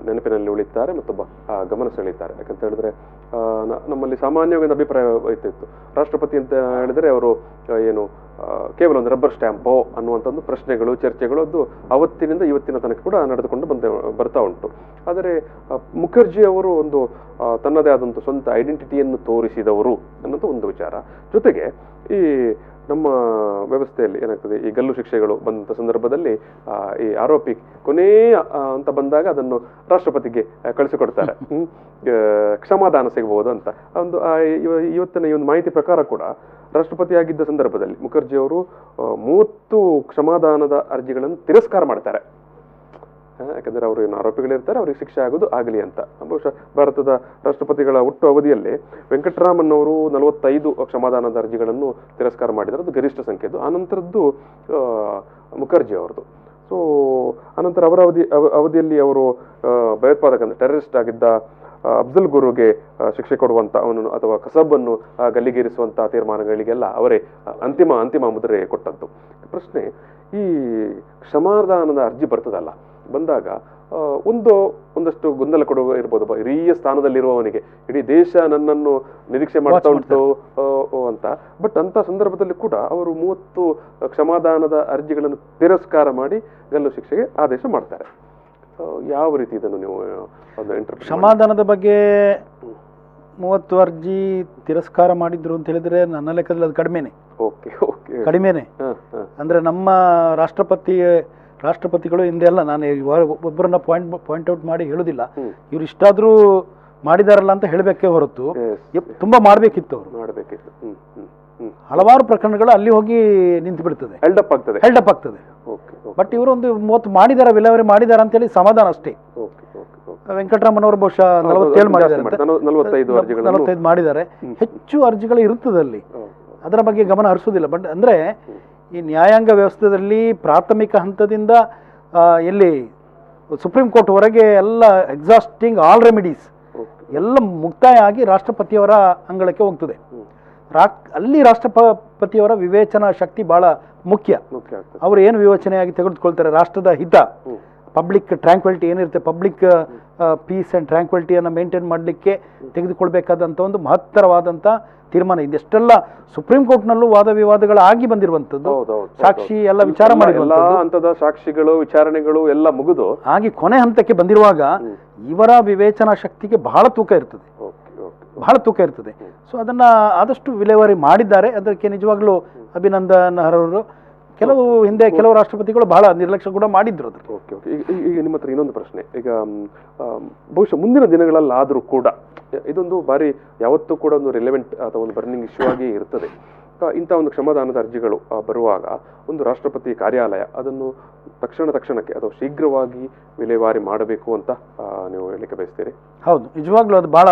ನೆನಪಿನಲ್ಲಿ ಉಳಿತಾರೆ ಮತ್ತೊಬ್ಬ ಗಮನ ಸೆಳೀತಾರೆ. ಯಾಕಂತ ಹೇಳಿದ್ರೆ ನಮ್ಮಲ್ಲಿ ಸಾಮಾನ್ಯವಾಗಿ ಒಂದು ಅಭಿಪ್ರಾಯ ಇರ್ತಿತ್ತು, ರಾಷ್ಟ್ರಪತಿ ಅಂತ ಹೇಳಿದ್ರೆ ಅವರು ಏನು ಕೇವಲ ಒಂದು ರಬ್ಬರ್ ಸ್ಟ್ಯಾಂಪೋ ಅನ್ನುವಂಥ ಒಂದು ಪ್ರಶ್ನೆಗಳು ಚರ್ಚೆಗಳು ಅದು ಅವತ್ತಿನಿಂದ ಇವತ್ತಿನ ತನಕ ಕೂಡ ನಡೆದುಕೊಂಡು ಬರ್ತಾ ಉಂಟು. ಆದರೆ ಮುಖರ್ಜಿ ಅವರು ಒಂದು ತನ್ನದೇ ಆದಂಥ ಸ್ವಂತ ಐಡೆಂಟಿಟಿಯನ್ನು ತೋರಿಸಿದವರು ಅನ್ನೋದು ಒಂದು ವಿಚಾರ. ಜೊತೆಗೆ ಈ ನಮ್ಮ ವ್ಯವಸ್ಥೆಯಲ್ಲಿ ಏನಾಗ್ತದೆ, ಈ ಗಲ್ಲು ಶಿಕ್ಷೆಗಳು ಬಂದಂಥ ಸಂದರ್ಭದಲ್ಲಿ ಈ ಆರೋಪಿ ಕೊನೆಯ ಅಂತ ಬಂದಾಗ ಅದನ್ನು ರಾಷ್ಟ್ರಪತಿಗೆ ಕಳಿಸಿಕೊಡ್ತಾರೆ, ಕ್ಷಮಾದಾನ ಸಿಗಬಹುದು ಅಂತ ಒಂದು ಇವತ್ತಿನ ಈ ಒಂದು ಮಾಹಿತಿ ಪ್ರಕಾರ ಕೂಡ ರಾಷ್ಟ್ರಪತಿ ಆಗಿದ್ದ ಸಂದರ್ಭದಲ್ಲಿ ಮುಖರ್ಜಿ ಅವರು 30 ಕ್ಷಮಾದಾನದ ಅರ್ಜಿಗಳನ್ನು ತಿರಸ್ಕಾರ ಮಾಡ್ತಾರೆ. ಯಾಕಂದ್ರೆ ಅವರು ಏನು ಆರೋಪಿಗಳಿರ್ತಾರೆ, ಅವ್ರಿಗೆ ಶಿಕ್ಷೆ ಆಗೋದು ಆಗಲಿ ಅಂತ. ಬಹುಶಃ ಭಾರತದ ರಾಷ್ಟ್ರಪತಿಗಳ ಒಟ್ಟು ಅವಧಿಯಲ್ಲಿ ವೆಂಕಟರಾಮನ್ ಅವರು 45 ಕ್ಷಮಾದಾನದ ಅರ್ಜಿಗಳನ್ನು ತಿರಸ್ಕಾರ ಮಾಡಿದ್ದಾರೆ, ಅದು ಗರಿಷ್ಠ ಸಂಖ್ಯೆ. ಆನಂತರದ್ದು ಮುಖರ್ಜಿ ಅವರದು. ಸೊ ಅನಂತರ ಅವರ ಅವಧಿಯಲ್ಲಿ ಅವರು ಭಯೋತ್ಪಾದಕ ಅಂದ್ರೆ ಟೆರರಿಸ್ಟ್ ಆಗಿದ್ದ ಅಫ್ಜಲ್ ಗುರುಗೆ ಶಿಕ್ಷೆ ಕೊಡುವಂತ ಅವನನ್ನು ಅಥವಾ ಕಸಬನ್ನು ಗಲ್ಲಿಗೇರಿಸುವಂತಹ ತೀರ್ಮಾನಗಳಿಗೆಲ್ಲ ಅವರೇ ಅಂತಿಮ ಮುದ್ರೆ ಕೊಟ್ಟದ್ದು. ಪ್ರಶ್ನೆ, ಈ ಕ್ಷಮಾದಾನದ ಅರ್ಜಿ ಬರ್ತದಲ್ಲ, ಬಂದಾಗ ಒಂದಷ್ಟು ಗೊಂದಲ ಕೊಡುವ ಇರ್ಬೋದು. ಹಿರಿಯ ಸ್ಥಾನದಲ್ಲಿರುವವನಿಗೆ ಇಡೀ ದೇಶ ನನ್ನನ್ನು ನಿರೀಕ್ಷೆ ಮಾಡ್ತಾ ಉಂಟು ಅಂತ. ಬಟ್ ಅಂತ ಸಂದರ್ಭದಲ್ಲಿ ಕೂಡ ಅವರು 30 ಕ್ಷಮಾದಾನದ ಅರ್ಜಿಗಳನ್ನು ತಿರಸ್ಕಾರ ಮಾಡಿ ಗಲ್ಲು ಶಿಕ್ಷೆಗೆ ಆದೇಶ ಮಾಡ್ತಾರೆ. ಯಾವ ರೀತಿ ಇದನ್ನು ನೀವು ಕ್ಷಮಾದಾನದ ಬಗ್ಗೆ 30 ಅರ್ಜಿ ತಿರಸ್ಕಾರ ಮಾಡಿದ್ರು ಅಂತ ಹೇಳಿದ್ರೆ ನನ್ನ ಲೆಕ್ಕದಲ್ಲಿ ಅದು ಕಡಿಮೆನೆ. ಅಂದ್ರೆ ನಮ್ಮ ರಾಷ್ಟ್ರಪತಿಗಳು ಹಿಂದೆಲ್ಲ ನಾನು ಒಬ್ಬರನ್ನ ಪಾಯಿಂಟ್ ಔಟ್ ಮಾಡಿ ಹೇಳುದಿಲ್ಲ, ಇವ್ರು ಇಷ್ಟಾದ್ರೂ ಮಾಡಿದಾರಲ್ಲ ಅಂತ ಹೇಳಬೇಕೇ ಹೊರತು ತುಂಬಾ ಮಾಡ್ಬೇಕಿತ್ತು ಅವರು. ಹಲವಾರು ಪ್ರಕರಣಗಳು ಅಲ್ಲಿ ಹೋಗಿ ನಿಂತು ಬಿಡ್ತದೆ, ಹೆಲ್ಡಪ್ ಆಗ್ತದೆ. ಬಟ್ ಇವರು ಒಂದು 30 ಮಾಡಿದಾರ, ವಿಲೇವಾರಿ ಮಾಡಿದಾರ ಅಂತ ಹೇಳಿ ಸಮಾಧಾನ ಅಷ್ಟೇ. ವೆಂಕಟರಾಮನ್ ಅವರು ಬಹುಶಃ 47 ಮಾಡಿದ್ದಾರೆ, 45 ಮಾಡಿದ್ದಾರೆ. ಹೆಚ್ಚು ಅರ್ಜಿಗಳು ಇರುತ್ತದೆ ಅಲ್ಲಿ, ಅದರ ಬಗ್ಗೆ ಗಮನ ಹರಿಸುವುದಿಲ್ಲ. ಬಟ್ ಅಂದ್ರೆ ಈ ನ್ಯಾಯಾಂಗ ವ್ಯವಸ್ಥೆಯಲ್ಲಿ ಪ್ರಾಥಮಿಕ ಹಂತದಿಂದ ಎಲ್ಲಿ ಸುಪ್ರೀಂ ಕೋರ್ಟ್ ವರೆಗೆ ಎಲ್ಲ ಎಕ್ಸಾಸ್ಟಿಂಗ್ ಆಲ್ ರೆಮಿಡೀಸ್ ಎಲ್ಲ ಮುಕ್ತಾಯ ಆಗಿ ರಾಷ್ಟ್ರಪತಿಯವರ ಅಂಗಳಕ್ಕೆ ಹೋಗ್ತದೆ. ಅಲ್ಲಿ ರಾಷ್ಟ್ರಪತಿಯವರ ವಿವೇಚನಾ ಶಕ್ತಿ ಬಹಳ ಮುಖ್ಯ. ಅವರು ಏನು ವಿವೇಚನೆಯಾಗಿ ತೆಗೆದುಕೊಳ್ತಾರೆ, ರಾಷ್ಟ್ರದ ಹಿತ, ಪಬ್ಲಿಕ್ ಟ್ರ್ಯಾಂಕ್ವಿಲಿಟಿ ಏನಿರುತ್ತೆ, ಪಬ್ಲಿಕ್ ಪೀಸ್ ಆ್ಯಂಡ್ ಟ್ರ್ಯಾಂಕ್ವಿಲಿಟಿಯನ್ನು ಮೇಂಟೈನ್ ಮಾಡಲಿಕ್ಕೆ ತೆಗೆದುಕೊಳ್ಬೇಕಾದಂಥ ಒಂದು ಮಹತ್ತರವಾದಂಥ ತೀರ್ಮಾನ. ಇದೆಷ್ಟೆಲ್ಲ ಸುಪ್ರೀಂ ಕೋರ್ಟ್ನಲ್ಲೂ ವಾದ ವಿವಾದಗಳು ಆಗಿ ಬಂದಿರುವಂಥದ್ದು, ಸಾಕ್ಷಿ ಎಲ್ಲ ವಿಚಾರ ಮಾಡಿರುವಂಥದ್ದು, ಸಾಕ್ಷಿಗಳು ವಿಚಾರಣೆಗಳು ಎಲ್ಲ ಮುಗಿದು ಆಗಿ ಕೊನೆ ಹಂತಕ್ಕೆ ಬಂದಿರುವಾಗ ಇವರ ವಿವೇಚನಾ ಶಕ್ತಿಗೆ ಬಹಳ ತೂಕ ಇರ್ತದೆ. ಸೊ ಅದನ್ನ ಆದಷ್ಟು ವಿಲೇವಾರಿ ಮಾಡಿದ್ದಾರೆ. ಅದಕ್ಕೆ ನಿಜವಾಗ್ಲೂ ಅಭಿನಂದನ್ ಅರ್ಹರು. ಕೆಲವು ರಾಷ್ಟ್ರಪತಿಗಳು ಬಹಳ ನಿರ್ಲಕ್ಷ್ಯ ಕೂಡ ಮಾಡಿದ್ರು. ಈಗ ನಿಮ್ಮ ಹತ್ರ ಇನ್ನೊಂದು ಪ್ರಶ್ನೆ. ಈಗ ಬಹುಶಃ ಮುಂದಿನ ದಿನಗಳಲ್ಲಾದರೂ ಕೂಡ ಇದೊಂದು ಬಾರಿ ಯಾವತ್ತೂ ಕೂಡ ಒಂದು ರಿಲೆವೆಂಟ್ ಅಥವಾ ಒಂದು ಬರ್ನಿಂಗ್ ಇಶ್ಯೂ ಆಗಿ ಇರ್ತದೆ. ಇಂಥ ಒಂದು ಕ್ಷಮಾದಾನದ ಅರ್ಜಿಗಳು ಬರುವಾಗ ಒಂದು ರಾಷ್ಟ್ರಪತಿ ಕಾರ್ಯಾಲಯ ಅದನ್ನು ತಕ್ಷಣಕ್ಕೆ ಅಥವಾ ಶೀಘ್ರವಾಗಿ ವಿಲೇವಾರಿ ಮಾಡಬೇಕು ಅಂತ ನೀವು ಹೇಳಲಿಕ್ಕೆ ಬಯಸ್ತೀರಿ? ಹೌದು, ನಿಜವಾಗ್ಲೂ ಅದು ಭಾಳ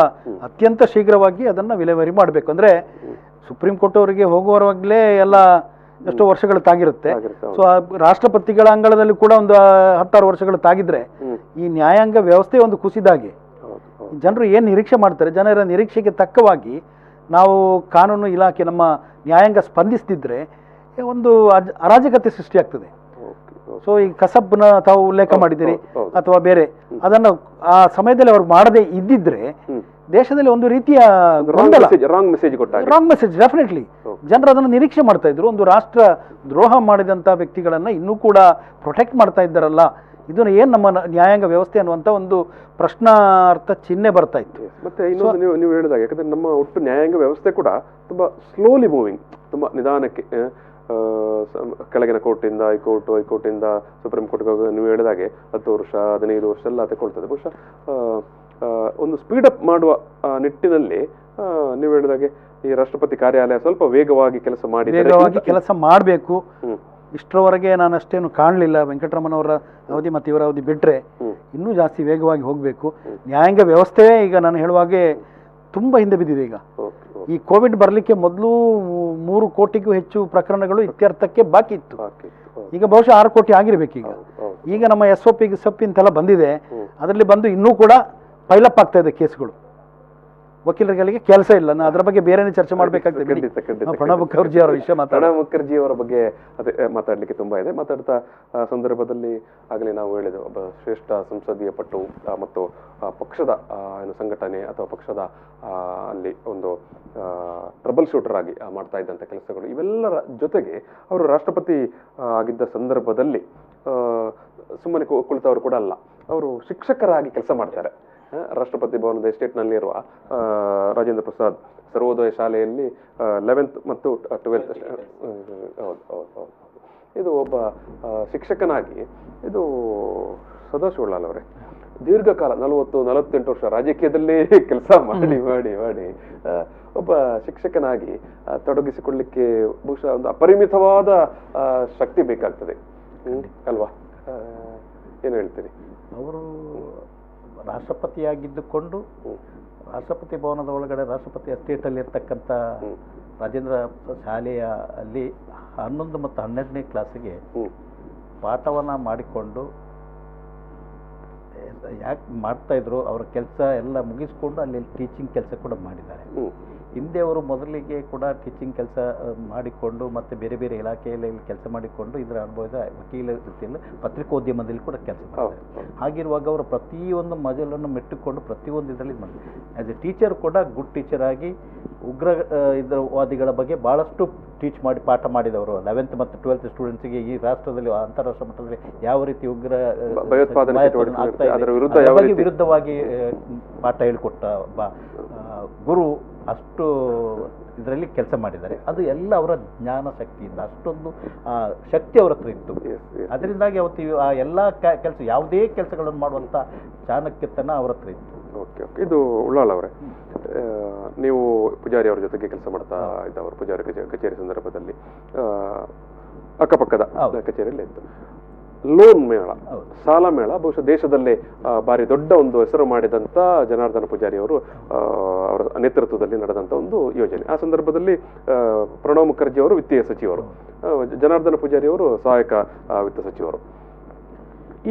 ಅತ್ಯಂತ ಶೀಘ್ರವಾಗಿ ಅದನ್ನು ವಿಲೇವಾರಿ ಮಾಡಬೇಕು. ಅಂದರೆ ಸುಪ್ರೀಂ ಕೋರ್ಟ್ ಅವರಿಗೆ ಹೋಗುವವಾಗಲೇ ಎಲ್ಲ ಎಷ್ಟೋ ವರ್ಷಗಳು ತಾಗಿರುತ್ತೆ. ಸೊ ರಾಷ್ಟ್ರಪತಿಗಳ ಅಂಗಳದಲ್ಲಿ ಕೂಡ ಒಂದು 10-6 ವರ್ಷಗಳು ತಾಗಿದ್ರೆ ಈ ನ್ಯಾಯಾಂಗ ವ್ಯವಸ್ಥೆ ಒಂದು ಕುಸಿದಾಗೆ. ಜನರು ಏನು ನಿರೀಕ್ಷೆ ಮಾಡ್ತಾರೆ, ಜನರ ನಿರೀಕ್ಷೆಗೆ ತಕ್ಕವಾಗಿ ನಾವು ಕಾನೂನು ಇಲಾಖೆ ನಮ್ಮ ನ್ಯಾಯಾಂಗ ಸ್ಪಂದಿಸ್ತಿದ್ರೆ ಒಂದು ಅರಾಜಕತೆ ಸೃಷ್ಟಿಯಾಗ್ತದೆ. ಸೊ ಈ ಕಸಬ್ನ ತಾವು ಉಲ್ಲೇಖ ಮಾಡಿದ್ದೀರಿ ಅಥವಾ ಬೇರೆ, ಅದನ್ನು ಆ ಸಮಯದಲ್ಲಿ ಅವ್ರು ಮಾಡದೇ ಇದ್ದಿದ್ರೆ ದೇಶದಲ್ಲಿ ಒಂದು ರೀತಿಯ ರಾಂಗ್ ಮೆಸೇಜ್ ಡೆಫಿನೆಟ್ಲಿ ಜನರು ಅದನ್ನು ನಿರೀಕ್ಷೆ ಮಾಡ್ತಾ ಇದ್ರು. ಒಂದು ರಾಷ್ಟ್ರ ದ್ರೋಹ ಮಾಡಿದಂಥ ವ್ಯಕ್ತಿಗಳನ್ನು ಇನ್ನೂ ಕೂಡ ಪ್ರೊಟೆಕ್ಟ್ ಮಾಡ್ತಾ ಇದ್ದಾರಲ್ಲ, ಇದನ್ನು ಏನು ನಮ್ಮ ನ್ಯಾಯಾಂಗ ವ್ಯವಸ್ಥೆ ಅನ್ನುವಂಥ ಒಂದು ಪ್ರಶ್ನಾರ್ಥ ಚಿಹ್ನೆ ಬರ್ತಾ ಇತ್ತು. ಮತ್ತೆ ಇನ್ನೊಂದು ನೀವು ಹೇಳಿದಾಗ, ಯಾಕಂದ್ರೆ ನಮ್ಮ ಒಟ್ಟು ನ್ಯಾಯಾಂಗ ವ್ಯವಸ್ಥೆ ಕೂಡ ತುಂಬಾ ಸ್ಲೋಲಿ ಮೂವಿಂಗ್, ತುಂಬಾ ನಿಧಾನಕ್ಕೆ ಕೆಳಗಿನ ಕೋರ್ಟಿಂದ ಹೈಕೋರ್ಟಿಂದ ಸುಪ್ರೀಂ ಕೋರ್ಟ್ಗೆ ಹೋಗಿ ನೀವು ಹೇಳಿದಾಗೆ 10 ವರ್ಷ 15 ವರ್ಷ ಎಲ್ಲ ತಗೊಳ್ತದೆ. ಬಹುಶಃ ಒಂದು ಸ್ಪೀಡಪ್ ಮಾಡುವ ನಿಟ್ಟಿನಲ್ಲಿ ನೀವು ಹೇಳಿದಾಗೆ ಈ ರಾಷ್ಟ್ರಪತಿ ಕಾರ್ಯಾಲಯ ಸ್ವಲ್ಪ ವೇಗವಾಗಿ ಕೆಲಸ ಮಾಡಬೇಕು. ಇಷ್ಟರವರೆಗೆ ನಾನು ಅಷ್ಟೇನು ಕಾಣಲಿಲ್ಲ. ವೆಂಕಟರಮಣ ಅವರ ಅವಧಿ ಮತ್ತು ಇವರ ಅವಧಿ ಬಿಟ್ಟರೆ ಇನ್ನೂ ಜಾಸ್ತಿ ವೇಗವಾಗಿ ಹೋಗಬೇಕು. ನ್ಯಾಯಾಂಗ ವ್ಯವಸ್ಥೆ ಈಗ ನಾನು ಹೇಳುವಾಗೆ ತುಂಬ ಹಿಂದೆ ಬಿದ್ದಿದೆ. ಈಗ ಈ ಕೋವಿಡ್ ಬರಲಿಕ್ಕೆ ಮೊದಲು 3 ಕೋಟಿಗೂ ಹೆಚ್ಚು ಪ್ರಕರಣಗಳು ಇತ್ಯರ್ಥಕ್ಕೆ ಬಾಕಿ ಇತ್ತು. ಈಗ ಬಹುಶಃ 6 ಕೋಟಿ ಆಗಿರ್ಬೇಕು. ಈಗ ನಮ್ಮ SOP ಅಂತೆಲ್ಲ ಬಂದಿದೆ. ಅದರಲ್ಲಿ ಬಂದು ಇನ್ನೂ ಕೂಡ ಪೈಲಪ್ ಆಗ್ತಾ ಇದೆ ಕೇಸ್ಗಳು. ವಕೀಲರುಗಳಿಗೆ ಕೆಲಸ ಇಲ್ಲ. ಅದರ ಬಗ್ಗೆ ಬೇರೆನೇ ಚರ್ಚೆ ಮಾಡಬೇಕಾಗ್ತದೆ. ಪ್ರಣಬ್ ಮುಖರ್ಜಿ ಅವರ ವಿಷಯ ಪ್ರಣಬ್ ಮುಖರ್ಜಿ ಅವರ ಬಗ್ಗೆ ಅದೇ ಮಾತಾಡಲಿಕ್ಕೆ ತುಂಬಾ ಇದೆ. ಮಾತಾಡ್ತಾ ಸಂದರ್ಭದಲ್ಲಿ ಆಗಲೇ ನಾವು ಹೇಳಿದ ಒಬ್ಬ ಶ್ರೇಷ್ಠ ಸಂಸದೀಯ ಪಟು ಮತ್ತು ಪಕ್ಷದ ಸಂಘಟನೆ ಅಥವಾ ಪಕ್ಷದ ಅಲ್ಲಿ ಒಂದು ಟ್ರಬಲ್ ಶೂಟರ್ ಆಗಿ ಮಾಡ್ತಾ ಇದ್ದಂಥ ಕೆಲಸಗಳು, ಇವೆಲ್ಲರ ಜೊತೆಗೆ ಅವರು ರಾಷ್ಟ್ರಪತಿ ಆಗಿದ್ದ ಸಂದರ್ಭದಲ್ಲಿ ಸುಮ್ಮನೆ ಕುಳಿತವರು ಕೂಡ ಅಲ್ಲ, ಅವರು ಶಿಕ್ಷಕರಾಗಿ ಕೆಲಸ ಮಾಡ್ತಾರೆ. ರಾಷ್ಟ್ರಪತಿ ಭವನದ ಎಸ್ಟೇಟ್ನಲ್ಲಿರುವ ರಾಜೇಂದ್ರ ಪ್ರಸಾದ್ ಸರ್ವೋದಯ ಶಾಲೆಯಲ್ಲಿ 11th ಮತ್ತು 12th ಇದು ಒಬ್ಬ ಶಿಕ್ಷಕನಾಗಿ ಇದು ಸದಾಶಿವಲಾಲ್ ಅವರೇ ದೀರ್ಘಕಾಲ 40-48 ವರ್ಷ ರಾಜಕೀಯದಲ್ಲೇ ಕೆಲಸ ಮಾಡಿ ಒಬ್ಬ ಶಿಕ್ಷಕನಾಗಿ ತೊಡಗಿಸಿಕೊಳ್ಳಿಕ್ಕೆ ಬಹುಶಃ ಒಂದು ಅಪರಿಮಿತವಾದ ಶಕ್ತಿ ಬೇಕಾಗ್ತದೆ ಅಲ್ವಾ? ಏನು ಹೇಳ್ತೀರಿ? ಅವರು ರಾಷ್ಟ್ರಪತಿಯಾಗಿದ್ದುಕೊಂಡು ರಾಷ್ಟ್ರಪತಿ ಭವನದ ಒಳಗಡೆ ರಾಷ್ಟ್ರಪತಿ ಎಸ್ಟೇಟಲ್ಲಿ ಇರ್ತಕ್ಕಂಥ ರಾಜೇಂದ್ರ ಶಾಲೆಯ ಅಲ್ಲಿ 11 ಮತ್ತು 12ನೇ ಕ್ಲಾಸಿಗೆ ಪಾಠವನ್ನು ಮಾಡಿಕೊಂಡು ಯಾಕೆ ಮಾಡ್ತಾಯಿದ್ರು, ಅವರ ಕೆಲಸ ಎಲ್ಲ ಮುಗಿಸ್ಕೊಂಡು ಅಲ್ಲಿ ಟೀಚಿಂಗ್ ಕೆಲಸ ಕೂಡ ಮಾಡಿದ್ದಾರೆ. ಹಿಂದೆ ಅವರು ಮೊದಲಿಗೆ ಕೂಡ ಟೀಚಿಂಗ್ ಕೆಲಸ ಮಾಡಿಕೊಂಡು ಮತ್ತು ಬೇರೆ ಬೇರೆ ಇಲಾಖೆಯಲ್ಲಿ ಕೆಲಸ ಮಾಡಿಕೊಂಡು ಇದರ ಅನುಭವದ ವಕೀಲ ವೃತ್ತಿಯಲ್ಲಿ ಪತ್ರಿಕೋದ್ಯಮದಲ್ಲಿ ಕೂಡ ಕೆಲಸ ಮಾಡಿದ್ದಾರೆ. ಹಾಗಿರುವಾಗ ಅವರು ಪ್ರತಿಯೊಂದು ಮಜಲನ್ನು ಮೆಟ್ಟಿಕೊಂಡು ಪ್ರತಿಯೊಂದು ಇದರಲ್ಲಿ ಮಾಡಿದ್ದಾರೆ. ಆ್ಯಸ್ ಎ ಟೀಚರ್ ಕೂಡ ಗುಡ್ ಟೀಚರ್ ಆಗಿ ಉಗ್ರ ವಾದಿಗಳ ಬಗ್ಗೆ ಭಾಳಷ್ಟು ಟೀಚ್ ಮಾಡಿ ಪಾಠ ಮಾಡಿದವರು. 11th ಮತ್ತು 12th ಸ್ಟೂಡೆಂಟ್ಸಿಗೆ ಈ ರಾಷ್ಟ್ರದಲ್ಲಿ ಅಂತಾರಾಷ್ಟ್ರ ಮಟ್ಟದಲ್ಲಿ ಯಾವ ರೀತಿ ಉಗ್ರ ವಿರುದ್ಧವಾಗಿ ಪಾಠ ಹೇಳಿಕೊಟ್ಟ ಗುರು ಅಷ್ಟು ಇದರಲ್ಲಿ ಕೆಲಸ ಮಾಡಿದ್ದಾರೆ. ಅದು ಎಲ್ಲ ಅವರ ಜ್ಞಾನ ಶಕ್ತಿಯಿಂದ ಅಷ್ಟೊಂದು ಶಕ್ತಿ ಅವರ ಹತ್ರ ಇತ್ತು. ಅದರಿಂದಾಗಿ ಅವತ್ತು ಆ ಎಲ್ಲ ಕೆಲಸ ಯಾವುದೇ ಕೆಲಸಗಳನ್ನು ಮಾಡುವಂಥ ಚಾಣಕ್ಯತನ ಅವರ ಹತ್ರ ಇತ್ತು. ಓಕೆ, ಇದು ಉಳ್ಳಾಲ್ ಅವರೇ, ನೀವು ಪೂಜಾರಿ ಅವರ ಜೊತೆಗೆ ಕೆಲಸ ಮಾಡ್ತಾ ಇದ್ದವರು. ಪೂಜಾರಿ ಕಚೇರಿ ಸಂದರ್ಭದಲ್ಲಿ ಅಕ್ಕಪಕ್ಕದ ಕಚೇರಿಯಲ್ಲಿ ಇತ್ತು. ಲೋನ್ ಮೇಳ, ಸಾಲ ಮೇಳ ಬಹುಶಃ ದೇಶದಲ್ಲೇ ಭಾರಿ ದೊಡ್ಡ ಒಂದು ಹೆಸರು ಮಾಡಿದಂಥ ಜನಾರ್ದನ ಪೂಜಾರಿ ಅವರು ಅವರ ನೇತೃತ್ವದಲ್ಲಿ ನಡೆದಂಥ ಒಂದು ಯೋಜನೆ. ಆ ಸಂದರ್ಭದಲ್ಲಿ ಪ್ರಣಬ್ ಮುಖರ್ಜಿ ಅವರು ವಿತ್ತೀಯ ಸಚಿವರು, ಜನಾರ್ದನ ಪೂಜಾರಿ ಅವರು ಸಹಾಯಕ ವಿತ್ತ ಸಚಿವರು.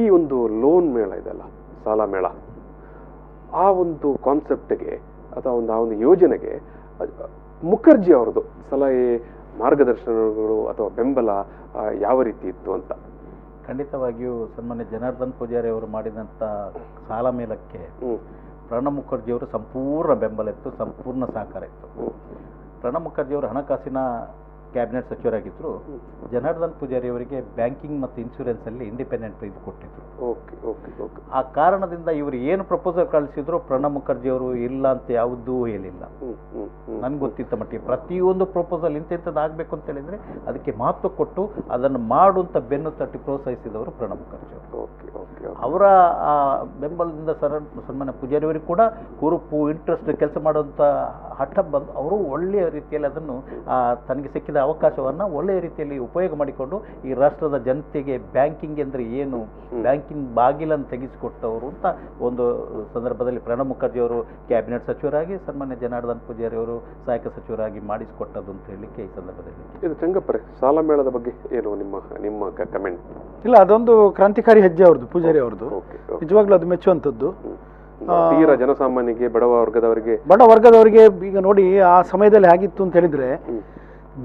ಈ ಒಂದು ಲೋನ್ ಮೇಳ ಇದೆಲ್ಲ, ಸಾಲ ಮೇಳ, ಆ ಒಂದು ಕಾನ್ಸೆಪ್ಟ್ಗೆ ಅಥವಾ ಆ ಒಂದು ಯೋಜನೆಗೆ ಮುಖರ್ಜಿ ಅವರದು ಸಲಹೆ, ಮಾರ್ಗದರ್ಶನಗಳು ಅಥವಾ ಬೆಂಬಲ ಯಾವ ರೀತಿ ಇತ್ತು ಅಂತ? ಖಂಡಿತವಾಗಿಯೂ ಸನ್ಮಾನ್ಯ ಜನಾರ್ದನ್ ಪೂಜಾರಿ ಅವರು ಮಾಡಿದಂಥ ಸಾಲ ಮೇಳಕ್ಕೆ ಪ್ರಣಬ್ ಮುಖರ್ಜಿಯವರು ಸಂಪೂರ್ಣ ಬೆಂಬಲ ಇತ್ತು, ಸಂಪೂರ್ಣ ಸಹಕಾರ ಇತ್ತು. ಪ್ರಣಬ್ ಮುಖರ್ಜಿಯವರು ಹಣಕಾಸಿನ ಕ್ಯಾಬಿನೆಟ್ ಸಚಿವರಾಗಿದ್ದರು. ಜನಾರ್ದನ್ ಪೂಜಾರಿ ಅವರಿಗೆ ಬ್ಯಾಂಕಿಂಗ್ ಮತ್ತು ಇನ್ಶೂರೆನ್ಸಲ್ಲಿ ಇಂಡಿಪೆಂಡೆಂಟ್ ಇದು ಕೊಟ್ಟಿದ್ರು. ಆ ಕಾರಣದಿಂದ ಇವರು ಏನು ಪ್ರಪೋಸಲ್ ಕಳಿಸಿದ್ರು ಪ್ರಣಬ್ ಮುಖರ್ಜಿ ಅವರು ಇಲ್ಲ ಅಂತ ಯಾವುದೂ ಹೇಳಿಲ್ಲ. ನನ್ಗೆ ಗೊತ್ತಿದ್ದ ಮಟ್ಟಿಗೆ ಪ್ರತಿಯೊಂದು ಪ್ರಪೋಸಲ್ ಇಂಥದ್ದು ಆಗಬೇಕು ಅಂತ ಹೇಳಿದರೆ ಅದಕ್ಕೆ ಮಹತ್ವ ಕೊಟ್ಟು ಅದನ್ನು ಮಾಡುವಂಥ ಬೆನ್ನು ತಟ್ಟಿ ಪ್ರೋತ್ಸಾಹಿಸಿದವರು ಪ್ರಣಬ್ ಮುಖರ್ಜಿ ಅವರು. ಅವರ ಆ ಬೆಂಬಲದಿಂದ ಸನ್ಮಾನ್ಯ ಪೂಜಾರಿ ಅವರಿಗೆ ಕೂಡ ಹುರುಪು, ಇಂಟ್ರೆಸ್ಟ್, ಕೆಲಸ ಮಾಡುವಂಥ ಹಠ ಬಂದು ಅವರು ಒಳ್ಳೆಯ ರೀತಿಯಲ್ಲಿ ಅದನ್ನು ತನಗೆ ಸಿಕ್ಕಿದ ಅವಕಾಶವನ್ನು ಒಳ್ಳೆಯ ರೀತಿಯಲ್ಲಿ ಉಪಯೋಗ ಮಾಡಿಕೊಂಡು ಈ ರಾಷ್ಟ್ರದ ಜನತೆಗೆ ಬ್ಯಾಂಕಿಂಗ್ ಅಂದರೆ ಏನು, ಬ್ಯಾಂಕಿಂಗ್ ಬಾಗಿಲನ್ನು ತೆಗೆಸಿಕೊಟ್ಟವರು ಅಂತ ಒಂದು ಸಂದರ್ಭದಲ್ಲಿ ಪ್ರಣಬ್ ಮುಖರ್ಜಿ ಅವರು ಕ್ಯಾಬಿನೆಟ್ ಸಚಿವರಾಗಿ, ಸನ್ಮಾನ್ಯ ಜನಾರ್ದನ್ ಪೂಜಾರಿ ಅವರು ಸಹಾಯಕ ಸಚಿವರಾಗಿ ಮಾಡಿಸಿಕೊಟ್ಟದ್ದು ಅಂತ ಹೇಳಲಿಕ್ಕೆ ಈ ಸಂದರ್ಭದಲ್ಲಿ. ಇದು ಚಂಗಪ್ಪರೆ, ಸಾಲ ಮೇಳದ ಬಗ್ಗೆ ಏನು ನಿಮ್ಮ ಕಮೆಂಟ್? ಇಲ್ಲ, ಅದೊಂದು ಕ್ರಾಂತಿಕಾರಿ ಹೆಜ್ಜೆ ಅವ್ರದ್ದು, ಪೂಜಾರಿ ಅವ್ರದ್ದು. ನಿಜವಾಗ್ಲೂ ಅದು ಮೆಚ್ಚುವಂಥದ್ದು. ತೀರಾ ಜನಸಾಮಾನ್ಯರಿಗೆ, ಬಡ ವರ್ಗದವರಿಗೆ ಈಗ ನೋಡಿ ಆ ಸಮಯದಲ್ಲಿ ಹೇಗಿತ್ತು ಅಂತ ಹೇಳಿದ್ರೆ,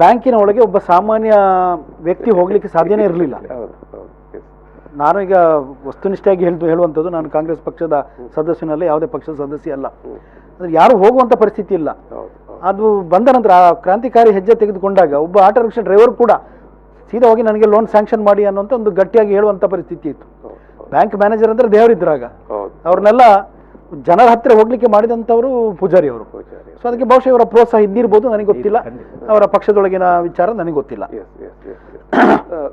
ಬ್ಯಾಂಕಿನ ಒಳಗೆ ಒಬ್ಬ ಸಾಮಾನ್ಯ ವ್ಯಕ್ತಿ ಹೋಗ್ಲಿಕ್ಕೆ ಸಾಧ್ಯನೇ ಇರಲಿಲ್ಲ. ನಾನು ಈಗ ವಸ್ತುನಿಷ್ಠವಾಗಿ ಹೇಳುವಂಥದ್ದು, ನಾನು ಕಾಂಗ್ರೆಸ್ ಪಕ್ಷದ ಸದಸ್ಯನಲ್ಲ, ಯಾವುದೇ ಪಕ್ಷದ ಸದಸ್ಯ ಅಲ್ಲ. ಅಂದ್ರೆ ಯಾರು ಹೋಗುವಂತ ಪರಿಸ್ಥಿತಿ ಇಲ್ಲ. ಅದು ಬಂದ ನಂತರ ಆ ಕ್ರಾಂತಿಕಾರಿ ಹೆಜ್ಜೆ ತೆಗೆದುಕೊಂಡಾಗ ಒಬ್ಬ ಆಟೋ ರಿಕ್ಷಾ ಡ್ರೈವರ್ ಕೂಡ ಸೀದಾ ಹೋಗಿ ನನಗೆ ಲೋನ್ ಸ್ಯಾಂಕ್ಷನ್ ಮಾಡಿ ಅನ್ನೋಂಥ ಒಂದು ಗಟ್ಟಿಯಾಗಿ ಹೇಳುವಂಥ ಪರಿಸ್ಥಿತಿ ಇತ್ತು. ಬ್ಯಾಂಕ್ ಮ್ಯಾನೇಜರ್ ಅಂದ್ರೆ ದೇವರಿದ್ರಾಗ, ಅವ್ರನ್ನೆಲ್ಲ ಜನರ ಹತ್ತಿರ ಹೋಗ್ಲಿಕ್ಕೆ ಮಾಡಿದಂಥವರು ಪೂಜಾರಿ ಅವರು. ಸೊ ಅದಕ್ಕೆ ಬಹುಶಃ ಇವರ ಪ್ರೋತ್ಸಾಹ ಇದ್ದಿರ್ಬೋದು, ನನಗೆ ಗೊತ್ತಿಲ್ಲ. ಅವರ ಪಕ್ಷದೊಳಗಿನ ವಿಚಾರ ನನಗೆ ಗೊತ್ತಿಲ್ಲ.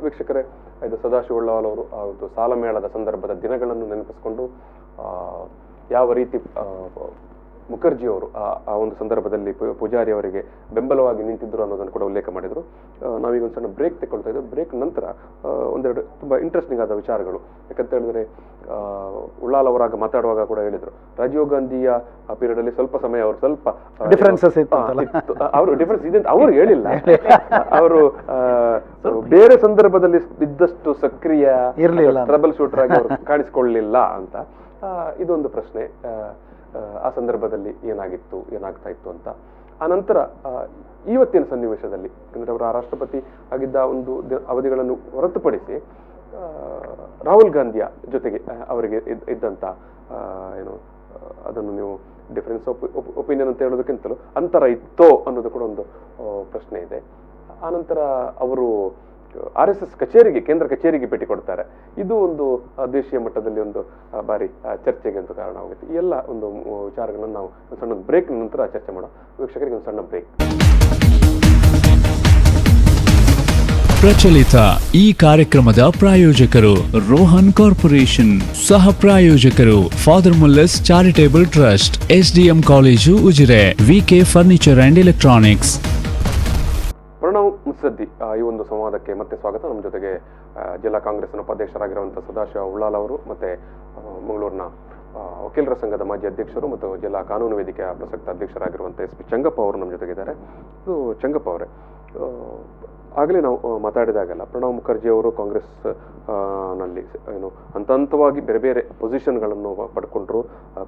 ವೀಕ್ಷಕರೇ, ಇದು ಸದಾಶಿವ ಉಳ್ಳಾಲ್ ಅವರು ಆ ಒಂದು ಸಾಲ ಮೇಳದ ಸಂದರ್ಭದ ದಿನಗಳನ್ನು ನೆನಪಿಸಿಕೊಂಡು ಯಾವ ರೀತಿ ಮುಖರ್ಜಿ ಅವರು ಆ ಒಂದು ಸಂದರ್ಭದಲ್ಲಿ ಪೂಜಾರಿ ಅವರಿಗೆ ಬೆಂಬಲವಾಗಿ ನಿಂತಿದ್ರು ಅನ್ನೋದನ್ನು ಕೂಡ ಉಲ್ಲೇಖ ಮಾಡಿದರು. ನಾವೀಗ ಒಂದು ಸಣ್ಣ ಬ್ರೇಕ್ ತಗೊಳ್ತಾ ಇದ್ದೀವಿ. ಬ್ರೇಕ್ ನಂತರ ಒಂದೆರಡು ತುಂಬ ಇಂಟ್ರೆಸ್ಟಿಂಗ್ ಆದ ವಿಚಾರಗಳು. ಯಾಕಂತ ಹೇಳಿದ್ರೆ ಉಳ್ಳಾಲ್ ಅವರಾಗ ಮಾತಾಡುವಾಗ ಕೂಡ ಹೇಳಿದ್ರು, ರಾಜೀವ್ ಗಾಂಧಿಯ ಪೀರಿಯಡ್ ಅಲ್ಲಿ ಸ್ವಲ್ಪ ಸಮಯ ಅವರು ಸ್ವಲ್ಪ ಡಿಫರೆನ್ಸಸ್ ಇತ್ತು. ಅವರು ಡಿಫರೆನ್ಸ್ ಇದೆ ಅಂತ ಅವರು ಹೇಳಿಲ್ಲ. ಅವರು ಬೇರೆ ಸಂದರ್ಭದಲ್ಲಿ ಇದ್ದಷ್ಟು ಸಕ್ರಿಯ ಇರಲಿಲ್ಲ, ಟ್ರಬಲ್ ಶೂಟರ್ ಆಗಿ ಅವರು ಕಾಣಿಸಿಕೊಳ್ಳಲಿಲ್ಲ ಅಂತ. ಇದೊಂದು ಪ್ರಶ್ನೆ. ಆ ಸಂದರ್ಭದಲ್ಲಿ ಏನಾಗ್ತಾ ಇತ್ತು ಅಂತ. ಆ ನಂತರ ಇವತ್ತಿನ ಸನ್ನಿವೇಶದಲ್ಲಿ, ಯಾಕಂದ್ರೆ ಅವರ ರಾಷ್ಟ್ರಪತಿ ಆಗಿದ್ದ ಒಂದು ಅವಧಿಗಳನ್ನು ಹೊರತುಪಡಿಸಿ ರಾಹುಲ್ ಗಾಂಧಿಯ ಜೊತೆಗೆ ಅವರಿಗೆ ಇದ್ದಂತ ಏನು, ಅದನ್ನು ನೀವು ಡಿಫರೆನ್ಸ್ ಒಪಿನಿಯನ್ ಅಂತ ಹೇಳೋದಕ್ಕಿಂತಲೂ ಅಂತರ ಇತ್ತೋ ಅನ್ನೋದು ಕೂಡ ಒಂದು ಪ್ರಶ್ನೆ ಇದೆ. ಆನಂತರ ಅವರು RSS ಕಚೇರಿಗೆ, ಕೇಂದ್ರ ಕಚೇರಿಗೆ ಭೇಟಿ ಕೊಡ್ತಾರೆ. ಇದು ಒಂದು ದೇಶೀಯ ಮಟ್ಟದಲ್ಲಿ ಒಂದು ಬಾರಿ ಚರ್ಚೆಗೆ ಅಂತ ಕಾರಣವಾಗುತ್ತೆ. ಈ ಎಲ್ಲ ಒಂದು ವಿಚಾರಗಳನ್ನು ನಾವು ಒಂದು ಸಣ್ಣ ಬ್ರೇಕ್ ನಂತರ ಚರ್ಚೆ ಮಾಡೋಣ. ವೀಕ್ಷಕರಿಗೆ ಒಂದು ಸಣ್ಣ ಬ್ರೇಕ್. ಪ್ರಚಲಿತ ಈ ಕಾರ್ಯಕ್ರಮದ ಪ್ರಾಯೋಜಕರು ರೋಹನ್ ಕಾರ್ಪೊರೇಷನ್, ಸಹ ಪ್ರಾಯೋಜಕರು Father Muller's Charitable Trust, SDM college Ujire, VK Furniture and Electronics. Pranav Mutsaddi, ಈ ಒಂದು ಸಂವಾದಕ್ಕೆ ಮತ್ತೆ ಸ್ವಾಗತ. ನಮ್ಮ ಜೊತೆಗೆ ಜಿಲ್ಲಾ ಕಾಂಗ್ರೆಸ್ನ ಉಪಾಧ್ಯಕ್ಷರಾಗಿರುವಂತಹ ಸದಾಶಿವ ಉಳ್ಳಾಲ್ ಅವರು, ಮತ್ತೆ ಮಂಗಳೂರಿನ ವಕೀಲರ ಸಂಘದ ಮಾಜಿ ಅಧ್ಯಕ್ಷರು ಮತ್ತು ಜಿಲ್ಲಾ ಕಾನೂನು ವೇದಿಕೆಯ ಪ್ರಸಕ್ತ ಅಧ್ಯಕ್ಷರಾಗಿರುವಂತಹ SP ಚಂಗಪ್ಪ ಅವರು ನಮ್ಮ ಜೊತೆಗಿದ್ದಾರೆ. ಇದು ಚಂಗಪ್ಪ ಅವರೇ, ಆಗಲೇ ನಾವು ಮಾತಾಡಿದಾಗಲ್ಲ, ಪ್ರಣವ್ ಮುಖರ್ಜಿ ಅವರು ಕಾಂಗ್ರೆಸ್ ನಲ್ಲಿ ಏನು ಹಂತವಾಗಿ ಬೇರೆ ಬೇರೆ ಪೊಸಿಷನ್ಗಳನ್ನು ಪಡ್ಕೊಂಡ್ರು,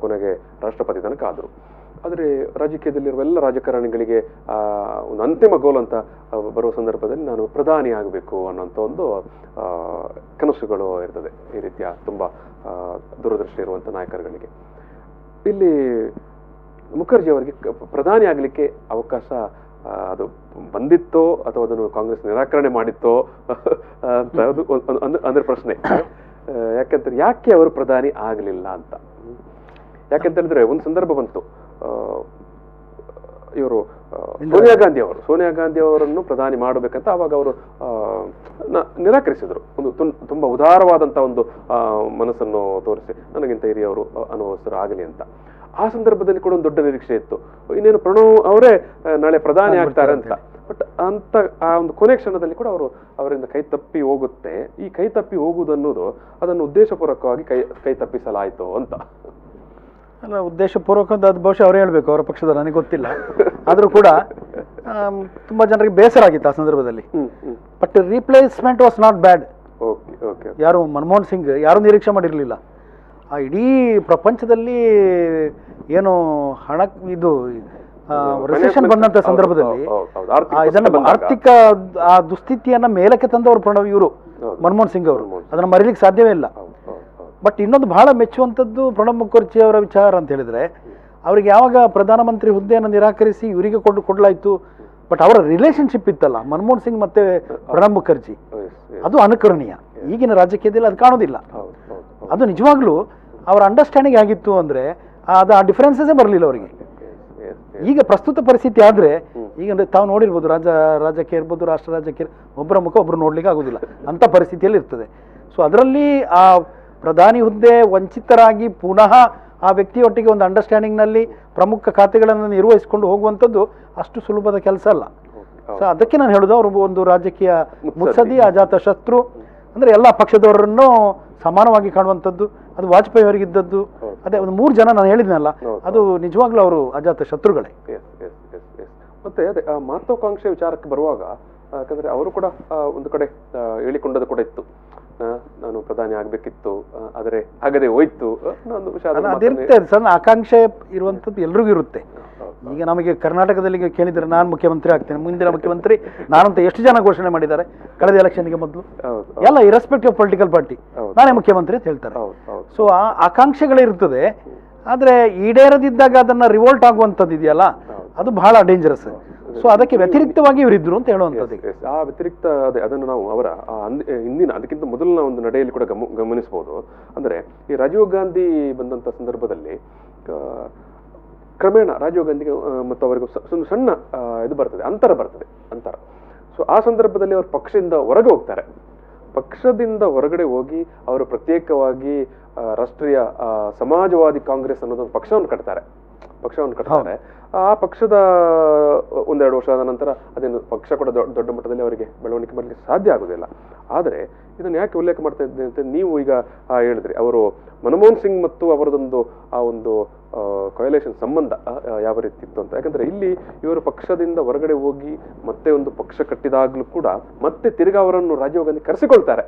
ಕೊನೆಗೆ ರಾಷ್ಟ್ರಪತಿ ತನಕ ಆದರು. ಆದರೆ ರಾಜಕೀಯದಲ್ಲಿರುವ ಎಲ್ಲ ರಾಜಕಾರಣಿಗಳಿಗೆ ಒಂದು ಅಂತಿಮ ಗೋಲ್ ಅಂತ ಬರುವ ಸಂದರ್ಭದಲ್ಲಿ ನಾನು ಪ್ರಧಾನಿ ಆಗಬೇಕು ಅನ್ನೋಂಥ ಒಂದು ಕನಸುಗಳು ಇರ್ತದೆ. ಈ ರೀತಿಯ ತುಂಬ ದೂರದೃಷ್ಟಿ ಇರುವಂಥ ನಾಯಕರುಗಳಿಗೆ. ಇಲ್ಲಿ ಮುಖರ್ಜಿ ಅವರಿಗೆ ಪ್ರಧಾನಿ ಆಗಲಿಕ್ಕೆ ಅವಕಾಶ ಅದು ಬಂದಿತ್ತೋ ಅಥವಾ ಅದನ್ನು ಕಾಂಗ್ರೆಸ್ ನಿರಾಕರಣೆ ಮಾಡಿತ್ತೋ ಅಂತ ಅಂದ್ರೆ ಪ್ರಶ್ನೆ. ಯಾಕೆ ಅವರು ಪ್ರಧಾನಿ ಆಗಲಿಲ್ಲ ಅಂತ. ಯಾಕೆಂತ ಹೇಳಿದ್ರೆ ಒಂದು ಸಂದರ್ಭ ಬಂತು, ಇವರು ಸೋನಿಯಾ ಗಾಂಧಿ ಅವರನ್ನು ಪ್ರಧಾನಿ ಮಾಡಬೇಕಂತ ಅವಾಗ ಅವರು ನಿರಾಕರಿಸಿದ್ರು. ಒಂದು ತುಂಬಾ ಉದಾರವಾದಂತ ಒಂದು ಮನಸ್ಸನ್ನು ತೋರಿಸಿ ನನಗಿಂತ ಹಿರಿಯವರು ಅನುಭವಿಸರು ಆಗಲಿ ಅಂತ. ಆ ಸಂದರ್ಭದಲ್ಲಿ ಕೂಡ ಒಂದು ದೊಡ್ಡ ನಿರೀಕ್ಷೆ ಇತ್ತು, ಇನ್ನೇನು ಪ್ರಣವ್ ಅವರೇ ನಾಳೆ ಪ್ರಧಾನಿ ಆಗ್ತಾರೆ ಅಂತ. ಬಟ್ ಅಂತ ಆ ಒಂದು ಕೊನೆ ಕ್ಷಣದಲ್ಲಿ ಕೂಡ ಅವರಿಂದ ಕೈ ತಪ್ಪಿ ಹೋಗುತ್ತೆ. ಈ ಕೈ ತಪ್ಪಿ ಹೋಗುವುದನ್ನೋದು ಅದನ್ನು ಉದ್ದೇಶಪೂರ್ವಕವಾಗಿ ಕೈ ತಪ್ಪಿಸಲಾಯಿತು ಅಂತ. ಅಲ್ಲ, ಉದ್ದೇಶಪೂರ್ವಕ ಅದು ಬಹುಶಃ ಅವರೇ ಹೇಳ್ಬೇಕು, ಅವರ ಪಕ್ಷದ, ನನಗೆ ಗೊತ್ತಿಲ್ಲ. ಆದರೂ ಕೂಡ ತುಂಬಾ ಜನರಿಗೆ ಬೇಸರ ಆಗಿತ್ತು ಆ ಸಂದರ್ಭದಲ್ಲಿ. But replacement was not bad. ಯಾರು ಮನಮೋಹನ್ ಸಿಂಗ್ ಯಾರು ನಿರೀಕ್ಷೆ ಮಾಡಿರಲಿಲ್ಲ. ಆ ಇಡೀ ಪ್ರಪಂಚದಲ್ಲಿ ಏನು ಹಣ ಇದು ರಿಸೆಷನ್ ಬಂದಂತ ಸಂದರ್ಭದಲ್ಲಿ ಇದನ್ನ ಆರ್ಥಿಕ ಆ ದುಸ್ಥಿತಿಯನ್ನ ಮೇಲಕ್ಕೆ ತಂದವರು ಪ್ರಣವ್ ಇವರು ಮನಮೋಹನ್ ಸಿಂಗ್ ಅವರು, ಅದನ್ನ ಮರೀಲಿಕ್ಕೆ ಸಾಧ್ಯವೇ ಇಲ್ಲ. ಬಟ್ ಇನ್ನೊಂದು ಬಹಳ ಮೆಚ್ಚುವಂಥದ್ದು ಪ್ರಣಬ್ ಮುಖರ್ಜಿ ಅವರ ವಿಚಾರ ಅಂತ ಹೇಳಿದ್ರೆ, ಅವ್ರಿಗೆ ಯಾವಾಗ ಪ್ರಧಾನಮಂತ್ರಿ ಹುದ್ದೆಯನ್ನು ನಿರಾಕರಿಸಿ ಇವರಿಗೆ ಕೊಡಲಾಯಿತು, ಬಟ್ ಅವರ ರಿಲೇಶನ್ಶಿಪ್ ಇತ್ತಲ್ಲ ಮನಮೋಹನ್ ಸಿಂಗ್ ಮತ್ತೆ ಪ್ರಣಬ್ ಮುಖರ್ಜಿ, ಅದು ಅನುಕರಣೀಯ. ಈಗಿನ ರಾಜಕೀಯದಲ್ಲಿ ಅದು ಕಾಣೋದಿಲ್ಲ. ಅದು ನಿಜವಾಗ್ಲೂ ಅವರ ಅಂಡರ್ಸ್ಟ್ಯಾಂಡಿಂಗ್ ಆಗಿತ್ತು ಅಂದ್ರೆ ಅದು ಆ ಡಿಫರೆನ್ಸೇ ಬರಲಿಲ್ಲ ಅವರಿಗೆ. ಈಗ ಪ್ರಸ್ತುತ ಪರಿಸ್ಥಿತಿ ಆದ್ರೆ ಈಗ ತಾವು ನೋಡಿರ್ಬೋದು, ರಾಜಕೀಯ ಇರ್ಬೋದು, ರಾಷ್ಟ್ರ ರಾಜಕೀಯ, ಒಬ್ಬರ ಮುಖ ಒಬ್ರು ನೋಡ್ಲಿಕ್ಕೆ ಆಗೋದಿಲ್ಲ ಅಂತ ಪರಿಸ್ಥಿತಿಯಲ್ಲಿ ಇರ್ತದೆ. ಸೊ ಅದರಲ್ಲಿ ಆ ಪ್ರಧಾನಿ ಹುದ್ದೆ ವಂಚಿತರಾಗಿ ಪುನಃ ಆ ವ್ಯಕ್ತಿಯೊಟ್ಟಿಗೆ ಒಂದು ಅಂಡರ್ಸ್ಟ್ಯಾಂಡಿಂಗ್ ನಲ್ಲಿ ಪ್ರಮುಖ ಖಾತೆಗಳನ್ನು ನಿರ್ವಹಿಸಿಕೊಂಡು ಹೋಗುವಂಥದ್ದು ಅಷ್ಟು ಸುಲಭದ ಕೆಲಸ ಅಲ್ಲ. ಸೊ ಅದಕ್ಕೆ ನಾನು ಹೇಳೋದು ಅವರು ಒಂದು ರಾಜಕೀಯ ಮುತ್ಸದ್ದಿ, ಅಜಾತ ಶತ್ರು, ಅಂದರೆ ಎಲ್ಲ ಪಕ್ಷದವರನ್ನು ಸಮಾನವಾಗಿ ಕಾಣುವಂಥದ್ದು. ಅದು ವಾಜಪೇಯಿ ಅವರಿಗಿದ್ದದ್ದು ಅದೇ ಒಂದು 3 ಜನ ನಾನು ಹೇಳಿದ್ನಲ್ಲ, ಅದು ನಿಜವಾಗ್ಲೂ ಅವರು ಅಜಾತ ಶತ್ರುಗಳೇ. ಮತ್ತೆ ಅದೇ ಮಹತ್ವಾಕಾಂಕ್ಷೆ ವಿಚಾರಕ್ಕೆ ಬರುವಾಗ, ಯಾಕಂದ್ರೆ ಅವರು ಕೂಡ ಒಂದು ಕಡೆ ಹೇಳಿಕೊಂಡದ್ದು ಕೂಡ ಇತ್ತು, ನಾನು ಪ್ರಧಾನಿ ಆಗ್ಬೇಕಿತ್ತು, ಆದರೆ ಆಗದೆ ಹೋಯ್ತು. ಅದಿರುತ್ತೆ ಸಣ್ಣ ಆಕಾಂಕ್ಷೆ ಇರುವಂಥದ್ದು ಎಲ್ರಿಗೂ ಇರುತ್ತೆ. ಈಗ ನಮಗೆ ಕರ್ನಾಟಕದಲ್ಲಿ ಕೇಳಿದರೆ ನಾನು ಮುಖ್ಯಮಂತ್ರಿ ಆಗ್ತೇನೆ, ಮುಂದಿನ ಮುಖ್ಯಮಂತ್ರಿ ನಾನಂತ ಎಷ್ಟು ಜನ ಘೋಷಣೆ ಮಾಡಿದ್ದಾರೆ ಕಳೆದ ಎಲೆಕ್ಷನ್ಗೆ ಮೊದಲು, ಎಲ್ಲ ಇರೆಸ್ಪೆಕ್ಟಿವ್ ಆಫ್ ಪೊಲಿಟಿಕಲ್ ಪಾರ್ಟಿ ನಾನೇ ಮುಖ್ಯಮಂತ್ರಿ ಅಂತ ಹೇಳ್ತಾರೆ. ಸೊ ಆ ಆಕಾಂಕ್ಷೆಗಳಿರ್ತದೆ, ಆದರೆ ಈಡೇರದಿದ್ದಾಗ ಅದನ್ನ ರಿವೋಲ್ಟ್ ಆಗುವಂಥದ್ದು ಇದೆಯಲ್ಲ, ಅದು ಬಹಳ ಡೇಂಜರಸ್. ಸೊ ಅದಕ್ಕೆ ವ್ಯತಿರಿಕ್ತವಾಗಿ ಇವರಿದ್ರು ಅಂತ ಹೇಳುವಂಥದ್ದು. ಆ ವ್ಯತಿರಿಕ್ತ ಅದನ್ನು ನಾವು ಅವರ ಹಿಂದಿನ ಅದಕ್ಕಿಂತ ಮೊದಲಿನ ಒಂದು ನಡೆಯಲ್ಲಿ ಕೂಡ ಗಮನಿಸಬಹುದು. ಅಂದ್ರೆ ಈ ರಾಜೀವ್ ಗಾಂಧಿ ಬಂದಂತ ಸಂದರ್ಭದಲ್ಲಿ ಕ್ರಮೇಣ ರಾಜೀವ್ ಗಾಂಧಿಗೆ ಮತ್ತು ಅವರಿಗೂ ಒಂದು ಸಣ್ಣ ಇದು ಬರ್ತದೆ, ಅಂತರ. ಸೊ ಆ ಸಂದರ್ಭದಲ್ಲಿ ಅವರು ಪಕ್ಷದಿಂದ ಹೊರಗೆ ಹೋಗ್ತಾರೆ. ಪಕ್ಷದಿಂದ ಹೊರಗಡೆ ಹೋಗಿ ಅವರು ಪ್ರತ್ಯೇಕವಾಗಿ ರಾಷ್ಟ್ರೀಯ ಸಮಾಜವಾದಿ ಕಾಂಗ್ರೆಸ್ ಅನ್ನೋದೊಂದು ಪಕ್ಷವನ್ನು ಕಟ್ತಾರೆ. ಆ ಪಕ್ಷದ 1-2 ವರ್ಷದ ನಂತರ ಅದೇನು ಪಕ್ಷ ಕೂಡ ದೊಡ್ಡ ಮಟ್ಟದಲ್ಲಿ ಅವರಿಗೆ ಬೆಳವಣಿಗೆ ಮಾಡಲಿಕ್ಕೆ ಸಾಧ್ಯ ಆಗುದಿಲ್ಲ. ಆದರೆ ಇದನ್ನು ಯಾಕೆ ಉಲ್ಲೇಖ ಮಾಡ್ತಾ ಇದ್ದೇನೆ ಅಂತ ನೀವು ಈಗ ಹೇಳಿದ್ರಿ, ಅವರು ಮನಮೋಹನ್ ಸಿಂಗ್ ಮತ್ತು ಅವರದೊಂದು ಆ ಒಂದು ಕೊಯಲೇಷನ್ ಸಂಬಂಧ ಯಾವ ರೀತಿ ಇತ್ತು ಅಂತ. ಯಾಕಂದ್ರೆ ಇಲ್ಲಿ ಇವರು ಪಕ್ಷದಿಂದ ಹೊರಗಡೆ ಹೋಗಿ ಮತ್ತೆ ಒಂದು ಪಕ್ಷ ಕಟ್ಟಿದಾಗ್ಲೂ ಕೂಡ ಮತ್ತೆ ತಿರ್ಗಾ ಅವರನ್ನು ರಾಜೀವ್ ಗಾಂಧಿ ಕರೆಸಿಕೊಳ್ತಾರೆ.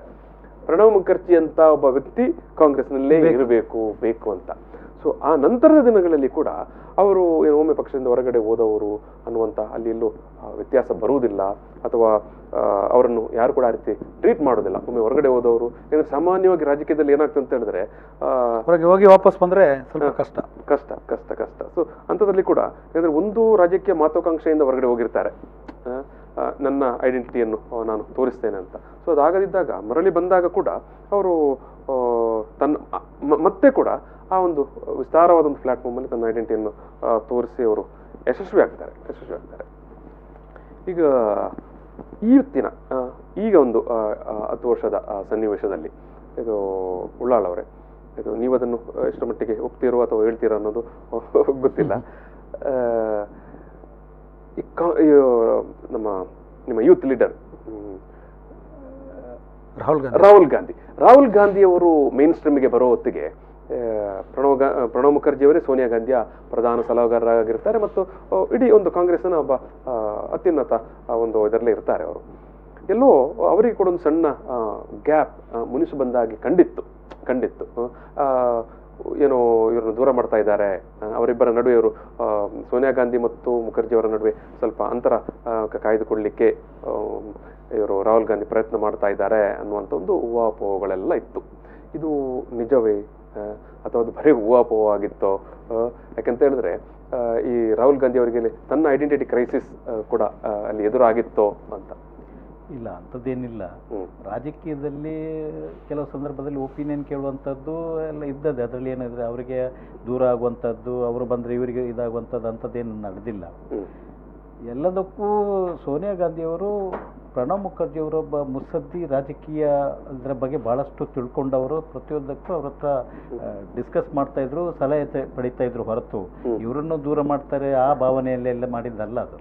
ಪ್ರಣವ್ ಮುಖರ್ಜಿ ಅಂತ ಒಬ್ಬ ವ್ಯಕ್ತಿ ಕಾಂಗ್ರೆಸ್ನಲ್ಲೇ ಬೇಕು ಅಂತ. ಸೊ ಆ ನಂತರದ ದಿನಗಳಲ್ಲಿ ಕೂಡ ಅವರು ಒಮ್ಮೆ ಪಕ್ಷದಿಂದ ಹೊರಗಡೆ ಹೋದವರು ಅನ್ನುವಂಥ ಅಲ್ಲಿ ಎಲ್ಲೂ ವ್ಯತ್ಯಾಸ ಬರುವುದಿಲ್ಲ, ಅಥವಾ ಅವರನ್ನು ಯಾರು ಕೂಡ ಆ ರೀತಿ ಟ್ರೀಟ್ ಮಾಡೋದಿಲ್ಲ. ಒಮ್ಮೆ ಹೊರಗಡೆ ಹೋದವರು, ಯಾಕಂದ್ರೆ ಸಾಮಾನ್ಯವಾಗಿ ರಾಜಕೀಯದಲ್ಲಿ ಏನಾಗ್ತದೆ ಅಂತ ಹೇಳಿದ್ರೆ ಹೊರಗೆ ಹೋಗಿ ವಾಪಸ್ ಬಂದ್ರೆ ಸ್ವಲ್ಪ ಕಷ್ಟ. ಸೊ ಅಂಥದ್ರಲ್ಲಿ ಕೂಡ ಯಾಕಂದ್ರೆ ಒಂದು ರಾಜಕೀಯ ಮಹತ್ವಾಕಾಂಕ್ಷೆಯಿಂದ ಹೊರಗಡೆ ಹೋಗಿರ್ತಾರೆ, ನನ್ನ ಐಡೆಂಟಿಟಿಯನ್ನು ನಾನು ತೋರಿಸ್ತೇನೆ ಅಂತ. ಸೊ ಅದಾಗದಿದ್ದಾಗ ಮರಳಿ ಬಂದಾಗ ಕೂಡ ಅವರು ಮತ್ತೆ ಕೂಡ ಆ ಒಂದು ವಿಸ್ತಾರವಾದ ಒಂದು ಪ್ಲಾಟ್ಫಾರ್ಮ್ ಅಲ್ಲಿ ತನ್ನ ಐಡೆಂಟಿಟಿಯನ್ನು ತೋರಿಸಿ ಅವರು ಯಶಸ್ವಿ ಆಗ್ತಾರೆ. ಈಗ ಈ ಹೊತ್ತಿನ ಈಗ ಒಂದು 10 ವರ್ಷದ ಸನ್ನಿವೇಶದಲ್ಲಿ ಇದು ಉಳ್ಳಾಳ್ ಅವರೇ, ಇದು ನೀವು ಅದನ್ನು ಎಷ್ಟು ಮಟ್ಟಿಗೆ ಒಪ್ತಿರೋ ಅಥವಾ ಹೇಳ್ತೀರೋ ಅನ್ನೋದು ಗೊತ್ತಿಲ್ಲ. ನಿಮ್ಮ ಯೂತ್ ಲೀಡರ್ ರಾಹುಲ್ ಗಾಂಧಿ ಅವರು ಮೇನ್ ಸ್ಟ್ರೀಮ್ಗೆ ಬರೋ ಹೊತ್ತಿಗೆ ಪ್ರಣವ್ ಮುಖರ್ಜಿ ಅವರೇ ಸೋನಿಯಾ ಗಾಂಧಿಯ ಪ್ರಧಾನ ಸಲಹೆಗಾರರಾಗಿರ್ತಾರೆ ಮತ್ತು ಇಡೀ ಒಂದು ಕಾಂಗ್ರೆಸ್ನ ಒಬ್ಬ ಅತ್ಯುನ್ನತ ಒಂದು ಇದರಲ್ಲೇ ಇರ್ತಾರೆ. ಅವರು ಎಲ್ಲೋ ಅವರಿಗೆ ಕೂಡ ಒಂದು ಸಣ್ಣ ಗ್ಯಾಪ್ ಮುನಿಸು ಬಂದಾಗಿ ಕಂಡಿತ್ತು. ಏನೋ ಇವ್ರನ್ನ ದೂರ ಮಾಡ್ತಾ ಇದ್ದಾರೆ, ಅವರಿಬ್ಬರ ನಡುವೆ ಇವರು ಸೋನಿಯಾ ಗಾಂಧಿ ಮತ್ತು ಮುಖರ್ಜಿ ಅವರ ನಡುವೆ ಸ್ವಲ್ಪ ಅಂತರ ಕಾಯ್ದುಕೊಳ್ಳಲಿಕ್ಕೆ ಇವರು ರಾಹುಲ್ ಗಾಂಧಿ ಪ್ರಯತ್ನ ಮಾಡ್ತಾ ಇದ್ದಾರೆ ಅನ್ನುವಂಥ ಒಂದು ಊಹಾಪೋಹಗಳೆಲ್ಲ ಇತ್ತು. ಇದು ನಿಜವೇ ಅಥವಾ ಅದು ಬರೀ ಊಹಾಪೋಹ ಆಗಿತ್ತೋ? ಯಾಕಂತ ಹೇಳಿದ್ರೆ ಈ ರಾಹುಲ್ ಗಾಂಧಿ ಅವರಿಗೆ ತನ್ನ ಐಡೆಂಟಿಟಿ ಕ್ರೈಸಿಸ್ ಕೂಡ ಅಲ್ಲಿ ಎದುರಾಗಿತ್ತೋ ಅಂತ. ಇಲ್ಲ, ಅಂಥದ್ದೇನಿಲ್ಲ. ರಾಜಕೀಯದಲ್ಲಿ ಕೆಲವು ಸಂದರ್ಭದಲ್ಲಿ ಒಪಿನಿಯನ್ ಕೇಳುವಂಥದ್ದು ಎಲ್ಲ ಇದ್ದದೆ. ಅದರಲ್ಲಿ ಏನಿದ್ರೆ ಅವರಿಗೆ ದೂರ ಆಗುವಂಥದ್ದು, ಅವರು ಬಂದರೆ ಇವರಿಗೆ ಇದಾಗುವಂಥದ್ದು ಅಂಥದ್ದೇನು ನಡೆದಿಲ್ಲ. ಎಲ್ಲದಕ್ಕೂ ಸೋನಿಯಾ ಗಾಂಧಿಯವರು ಪ್ರಣವ್ ಮುಖರ್ಜಿಯವರೊಬ್ಬ ಮುತ್ಸದ್ದಿ ರಾಜಕೀಯ ಅದರ ಬಗ್ಗೆ ಭಾಳಷ್ಟು ತಿಳ್ಕೊಂಡವರು. ಪ್ರತಿಯೊಂದಕ್ಕೂ ಅವ್ರ ಹತ್ರ ಡಿಸ್ಕಸ್ ಮಾಡ್ತಾಯಿದ್ರು, ಸಲಹೆ ಪಡಿತಾ ಇದ್ರು ಹೊರತು ಇವರನ್ನು ದೂರ ಮಾಡ್ತಾರೆ ಆ ಭಾವನೆಯಲ್ಲೆಲ್ಲ ಮಾಡಿದ್ದಲ್ಲ. ಅದು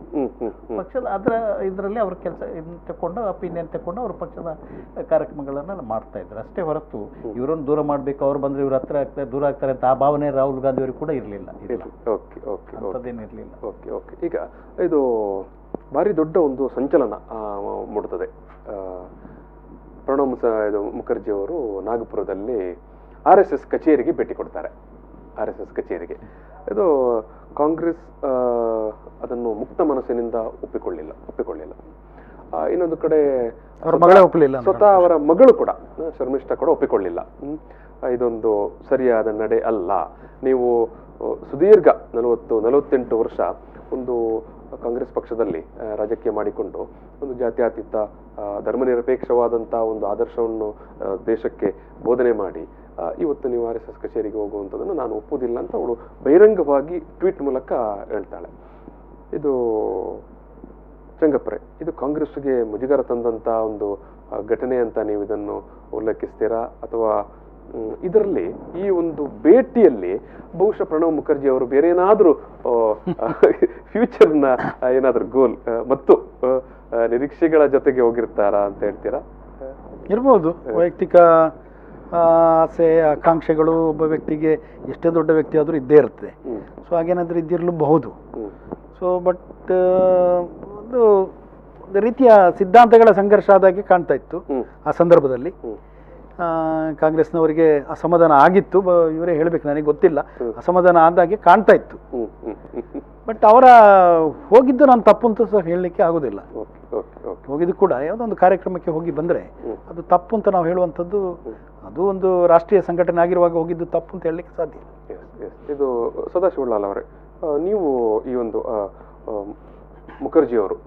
ಪಕ್ಷದ ಅದರ ಇದರಲ್ಲಿ ಅವ್ರ ಕೆಲಸ ತಗೊಂಡು ಒಪಿನಿಯನ್ ತಗೊಂಡು ಅವ್ರ ಪಕ್ಷದ ಕಾರ್ಯಕ್ರಮಗಳನ್ನೆಲ್ಲ ಮಾಡ್ತಾಯಿದ್ರು ಅಷ್ಟೇ ಹೊರತು ಇವರನ್ನು ದೂರ ಮಾಡಬೇಕು, ಅವ್ರು ಬಂದರೆ ಇವ್ರ ಹತ್ರ ಆಗ್ತಾರೆ ದೂರ ಆಗ್ತಾರೆ ಅಂತ ಆ ಭಾವನೆ ರಾಹುಲ್ ಗಾಂಧಿ ಅವರಿಗೆ ಕೂಡ ಇರಲಿಲ್ಲ. ಅಂಥದ್ದೇನಿರಲಿಲ್ಲ. ಈಗ ಇದು ಭಾರಿ ದೊಡ್ಡ ಒಂದು ಸಂಚಲನ ಮೂಡುತ್ತದೆ. ಪ್ರಣವ್ ಮುಖರ್ಜಿ ಅವರು ನಾಗಪುರದಲ್ಲಿ RSS ಕಚೇರಿಗೆ ಭೇಟಿ ಕೊಡ್ತಾರೆ. RSS ಕಚೇರಿಗೆ ಇದು ಕಾಂಗ್ರೆಸ್ ಅದನ್ನು ಮುಕ್ತ ಮನಸ್ಸಿನಿಂದ ಒಪ್ಪಿಕೊಳ್ಳಿಲ್ಲ. ಇನ್ನೊಂದು ಕಡೆ ಸ್ವತಃ ಅವರ ಮಗಳು ಕೂಡ ಶರ್ಮಿಷ್ಠಾ ಕೂಡ ಒಪ್ಪಿಕೊಳ್ಳಿಲ್ಲ. ಇದೊಂದು ಸರಿಯಾದ ನಡೆ ಅಲ್ಲ. ನೀವು ಸುದೀರ್ಘ 40-48 ವರ್ಷ ಒಂದು ಕಾಂಗ್ರೆಸ್ ಪಕ್ಷದಲ್ಲಿ ರಾಜಕೀಯ ಮಾಡಿಕೊಂಡು ಒಂದು ಜಾತ್ಯತೀತ ಧರ್ಮನಿರಪೇಕ್ಷವಾದಂಥ ಒಂದು ಆದರ್ಶವನ್ನು ದೇಶಕ್ಕೆ ಬೋಧನೆ ಮಾಡಿ ಇವತ್ತು ನೀವು RSS ಕಚೇರಿಗೆ ಹೋಗುವಂಥದ್ದನ್ನು ನಾನು ಒಪ್ಪುವುದಿಲ್ಲ ಅಂತ ಅವಳು ಬಹಿರಂಗವಾಗಿ ಟ್ವೀಟ್ ಮೂಲಕ ಹೇಳ್ತಾಳೆ. ಇದು ಚಂಗಪ್ಪರೆ, ಇದು ಕಾಂಗ್ರೆಸ್ಗೆ ಮುಜುಗರ ತಂದಂಥ ಒಂದು ಘಟನೆ ಅಂತ ನೀವು ಇದನ್ನು ಉಲ್ಲೇಖಿಸ್ತೀರಾ? ಅಥವಾ ಇದರಲ್ಲಿ ಈ ಒಂದು ಭೇಟಿಯಲ್ಲಿ ಬಹುಶಃ ಪ್ರಣವ್ ಮುಖರ್ಜಿ ಅವರು ಬೇರೆ ಏನಾದರೂ ಫ್ಯೂಚರ್ನ ಏನಾದರೂ ಗೋಲ್ ಮತ್ತು ನಿರೀಕ್ಷೆಗಳ ಜೊತೆಗೆ ಹೋಗಿರ್ತಾರಾ ಅಂತ ಹೇಳ್ತೀರಾ? ಇರ್ಬೋದು. ವೈಯಕ್ತಿಕ ಆಸೆ ಆಕಾಂಕ್ಷೆಗಳು ಒಬ್ಬ ವ್ಯಕ್ತಿಗೆ ಎಷ್ಟೇ ದೊಡ್ಡ ವ್ಯಕ್ತಿ ಆದರೂ ಇದ್ದೇ ಇರ್ತದೆ. ಸೊ ಹಾಗೇನಾದರೂ ಇದ್ದಿರಲೂಬಹುದು. ಸೊ ಬಟ್ ಒಂದು ರೀತಿಯ ಸಿದ್ಧಾಂತಗಳ ಸಂಘರ್ಷ ಆದಾಗೆ ಕಾಣ್ತಾ ಇತ್ತು ಆ ಸಂದರ್ಭದಲ್ಲಿ. ಕಾಂಗ್ರೆಸ್ನವರಿಗೆ ಅಸಮಾಧಾನ ಆಗಿತ್ತು, ಇವರೇ ಹೇಳಬೇಕು, ನನಗೆ ಗೊತ್ತಿಲ್ಲ, ಅಸಮಾಧಾನ ಆದಾಗೆ ಕಾಣ್ತಾ ಇತ್ತು. ಬಟ್ ಅವರ ಹೋಗಿದ್ದು ನಾನು ತಪ್ಪು ಅಂತ ಸಹ ಹೇಳಲಿಕ್ಕೆ ಆಗೋದಿಲ್ಲ. ಹೋಗಿದ್ದು ಕೂಡ ಯಾವುದೋ ಒಂದು ಕಾರ್ಯಕ್ರಮಕ್ಕೆ ಹೋಗಿ ಬಂದರೆ ಅದು ತಪ್ಪು ಅಂತ ನಾವು ಹೇಳುವಂಥದ್ದು, ಅದು ಒಂದು ರಾಷ್ಟ್ರೀಯ ಸಂಘಟನೆ ಆಗಿರುವಾಗ ಹೋಗಿದ್ದು ತಪ್ಪು ಅಂತ ಹೇಳಲಿಕ್ಕೆ ಸಾಧ್ಯ ಇಲ್ಲ. ಇದು ಸದಾಶಿವಲಾಲ್ ಅವರೇ, ನೀವು ಈ ಒಂದು ಮುಖರ್ಜಿಯವರು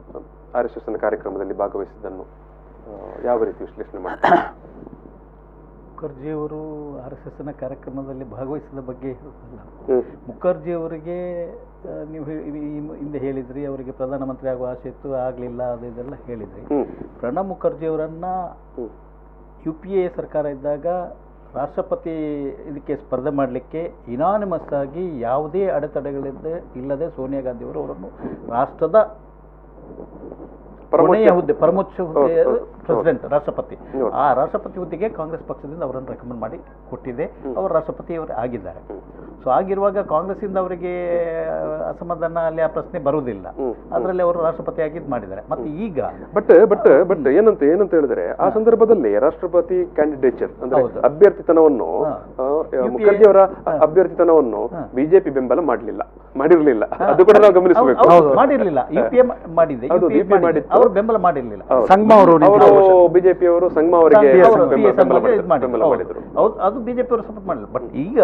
RSS ಕಾರ್ಯಕ್ರಮದಲ್ಲಿ ಭಾಗವಹಿಸಿದ್ದನ್ನು ಯಾವ ರೀತಿ ವಿಶ್ಲೇಷಣೆ ಮಾಡ್ತಾರೆ? ಮುಖರ್ಜಿಯವರು RSS ಕಾರ್ಯಕ್ರಮದಲ್ಲಿ ಭಾಗವಹಿಸಿದ ಬಗ್ಗೆ ಹೇಳೋದಲ್ಲ. ಮುಖರ್ಜಿಯವರಿಗೆ ನೀವು ಹಿಂದೆ ಹೇಳಿದ್ರಿ, ಅವರಿಗೆ ಪ್ರಧಾನಮಂತ್ರಿ ಆಗುವ ಆಸೆ ಇತ್ತು, ಆಗಲಿಲ್ಲ, ಅದು ಇದೆಲ್ಲ ಹೇಳಿದ್ರಿ. ಪ್ರಣಬ್ ಮುಖರ್ಜಿಯವರನ್ನ UPA ಸರ್ಕಾರ ಇದ್ದಾಗ ರಾಷ್ಟ್ರಪತಿ ಇದಕ್ಕೆ ಸ್ಪರ್ಧೆ ಮಾಡಲಿಕ್ಕೆ ಇನಾನಿಮಸ್ ಆಗಿ ಯಾವುದೇ ಅಡೆತಡೆಗಳಿಲ್ಲದೆ ಸೋನಿಯಾ ಗಾಂಧಿಯವರು ಅವರನ್ನು ರಾಷ್ಟ್ರದ ಕೊನೆಯ ಹುದ್ದೆ, ಪರಮೋಚ್ಚ ಹುದ್ದೆ ಪ್ರೆಸಿಡೆಂಟ್, ರಾಷ್ಟ್ರಪತಿ, ಆ ರಾಷ್ಟ್ರಪತಿ ಹುದ್ದೆಗೆ ಕಾಂಗ್ರೆಸ್ ಪಕ್ಷದಿಂದ ಅವರನ್ನು ರೆಕಮೆಂಡ್ ಮಾಡಿ ಕೊಟ್ಟಿದೆ. ಅವರು ರಾಷ್ಟ್ರಪತಿಯವರು ಆಗಿದ್ದಾರೆ. ಸೊ ಆಗಿರುವಾಗ ಕಾಂಗ್ರೆಸ್ಸಿಂದ ಅವರಿಗೆ ಅಸಮಾಧಾನ ಅಲ್ಲಿ ಆ ಪ್ರಶ್ನೆ ಬರುವುದಿಲ್ಲ. ಅದರಲ್ಲಿ ಅವರು ರಾಷ್ಟ್ರಪತಿ ಆಗಿದ್ದು ಮಾಡಿದ್ದಾರೆ. ಮತ್ತೆ ಈಗ ಬಟ್ ಏನಂತ ಹೇಳಿದ್ರೆ ಆ ಸಂದರ್ಭದಲ್ಲಿ ರಾಷ್ಟ್ರಪತಿ ಕ್ಯಾಂಡಿಡೇಚರ್ ಅಂದ್ರೆ ಅಭ್ಯರ್ಥಿತನವನ್ನು, ಮುಖರ್ಜಿ ಅವರ ಅಭ್ಯರ್ಥಿತನವನ್ನು ಬಿಜೆಪಿ ಬೆಂಬಲ ಮಾಡಿರಲಿಲ್ಲ. ಅದು ಕೂಡ ನಾವು ಗಮನಿಸಬೇಕು. ಮಾಡಿರಲಿಲ್ಲ, UPA ಮಾಡಿದೆ, ಅವರು ಬೆಂಬಲ ಮಾಡಿರಲಿಲ್ಲ. ಬಿಜೆಪಿ ಅವರು ಸಂಗ್ಮಾ ಅವರಿಗೆ ಬೆಂಬಲ ಮಾಡಿದ್ರು. ಅದು ಬಿಜೆಪಿ ಅವರು ಸಪೋರ್ಟ್ ಮಾಡಲಿಲ್ಲ. ಬಟ್ ಈಗ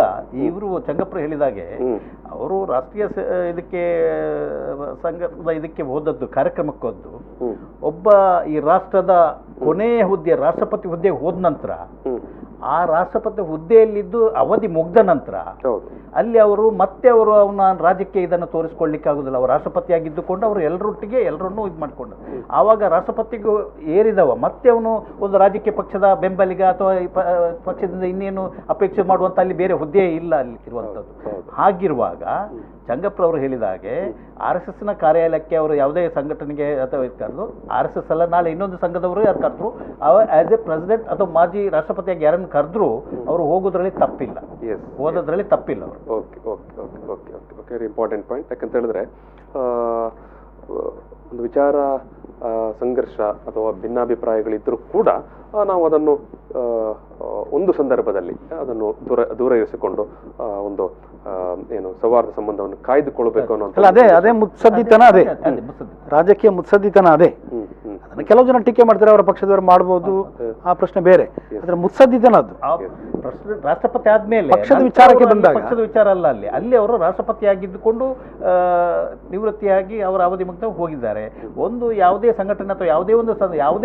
ಇವರು ಚಂಗಪ್ಪ ಹೇಳಿದಾಗೆ ಅವರು ರಾಷ್ಟ್ರೀಯ ಇದಕ್ಕೆ ಸಂಘದ ಇದಕ್ಕೆ ಹೋದದ್ದು, ಕಾರ್ಯಕ್ರಮಕ್ಕೆ ಹೋದ್ದು, ಒಬ್ಬ ಈ ರಾಷ್ಟ್ರದ ಕೊನೆಯ ಹುದ್ದೆ, ರಾಷ್ಟ್ರಪತಿ ಹುದ್ದೆಗೆ ಹೋದ ನಂತರ, ಆ ರಾಷ್ಟ್ರಪತಿ ಹುದ್ದೆಯಲ್ಲಿದ್ದು ಅವಧಿ ಮುಗ್ದ ನಂತರ ಅಲ್ಲಿ ಅವರು ಮತ್ತೆ ಅವನ ರಾಜ್ಯಕ್ಕೆ ಇದನ್ನು ತೋರಿಸ್ಕೊಳ್ಳಿಕ್ಕೆ ಆಗುದಿಲ್ಲ. ಅವರು ರಾಷ್ಟ್ರಪತಿಯಾಗಿದ್ದುಕೊಂಡು ಅವರು ಎಲ್ಲರೊಟ್ಟಿಗೆ ಎಲ್ಲರನ್ನೂ ಇದು ಮಾಡಿಕೊಂಡು ಆವಾಗ ರಾಷ್ಟ್ರಪತಿಗೂ ಏರಿದವ ಮತ್ತೆ ಅವನು ಒಂದು ರಾಜಕೀಯ ಪಕ್ಷದ ಬೆಂಬಲಿಗ ಅಥವಾ ಪಕ್ಷದಿಂದ ಇನ್ನೇನು ಅಪೇಕ್ಷೆ ಮಾಡುವಂತ ಅಲ್ಲಿ ಬೇರೆ ಹುದ್ದೆ ಇಲ್ಲ ಅಲ್ಲಿ ಇರುವಂಥದ್ದು. ಹಾಗಿರುವಾಗ ಚಂಗಪ್ರವರು ಹೇಳಿದ ಹಾಗೆ RSS ಕಾರ್ಯಾಲಯಕ್ಕೆ ಅವರು ಯಾವುದೇ ಸಂಘಟನೆಗೆ ಅಥವಾ ಕರೆದು, RSS ಅಲ್ಲ ನಾಳೆ ಇನ್ನೊಂದು ಸಂಘದವರು ಯಾರು ಕರೆದ್ರು, ಆಸ್ ಎ ಪ್ರೆಸಿಡೆಂಟ್ ಅಥವಾ ಮಾಜಿ ರಾಷ್ಟ್ರಪತಿಯಾಗಿ ಯಾರನ್ನು ಕರೆದ್ರು ಅವರು ಹೋಗೋದ್ರಲ್ಲಿ ತಪ್ಪಿಲ್ಲ, ಓದೋದ್ರಲ್ಲಿ ತಪ್ಪಿಲ್ಲ ಅವರು. Very important point. ಯಾಕಂತ ಹೇಳಿದ್ರೆ ಒಂದು ವಿಚಾರ ಸಂಘರ್ಷ ಅಥವಾ ಭಿನ್ನಾಭಿಪ್ರಾಯಗಳಿದ್ದರೂ ಕೂಡ ನಾವು ಅದನ್ನು ಒಂದು ಸಂದರ್ಭದಲ್ಲಿ ಅದನ್ನು ದೂರ ಇರಿಸಿಕೊಂಡು ಒಂದು ಏನು ಸೌಹಾರ್ದ ಸಂಬಂಧವನ್ನು ಕಾಯ್ದುಕೊಳ್ಬೇಕು ಅನ್ನೋ ಅದೇ ಮುತ್ಸದ್ದಿತನ, ಅದೇ ರಾಜಕೀಯ ಮುತ್ಸದ್ದಿತನ. ಅದೇ ಅದನ್ನ ಕೆಲವು ಜನ ಟೀಕೆ ಮಾಡ್ತಾರೆ, ಅವರ ಪಕ್ಷದವರು ಮಾಡ್ಬೋದು, ಆ ಪ್ರಶ್ನೆ ಬೇರೆ. ಅದ್ರ ಮುತ್ಸದ್ದಿತನ ಅದು ರಾಷ್ಟ್ರಪತಿ ಆದ್ಮೇಲೆ ಪಕ್ಷದ ವಿಚಾರಕ್ಕೆ ಬಂದಾಗ, ಪಕ್ಷದ ವಿಚಾರ ಅಲ್ಲ, ಅಲ್ಲಿ ಅವರು ರಾಷ್ಟ್ರಪತಿ ಆಗಿದ್ದುಕೊಂಡು ನಿವೃತ್ತಿಯಾಗಿ ಅವರ ಅವಧಿ ಮುಗ್ದ ಹೋಗಿದ್ದಾರೆ. ಒಂದು ಯಾವುದೇ ಸಂಘಟನೆ ಅಥವಾ ಯಾವುದೇ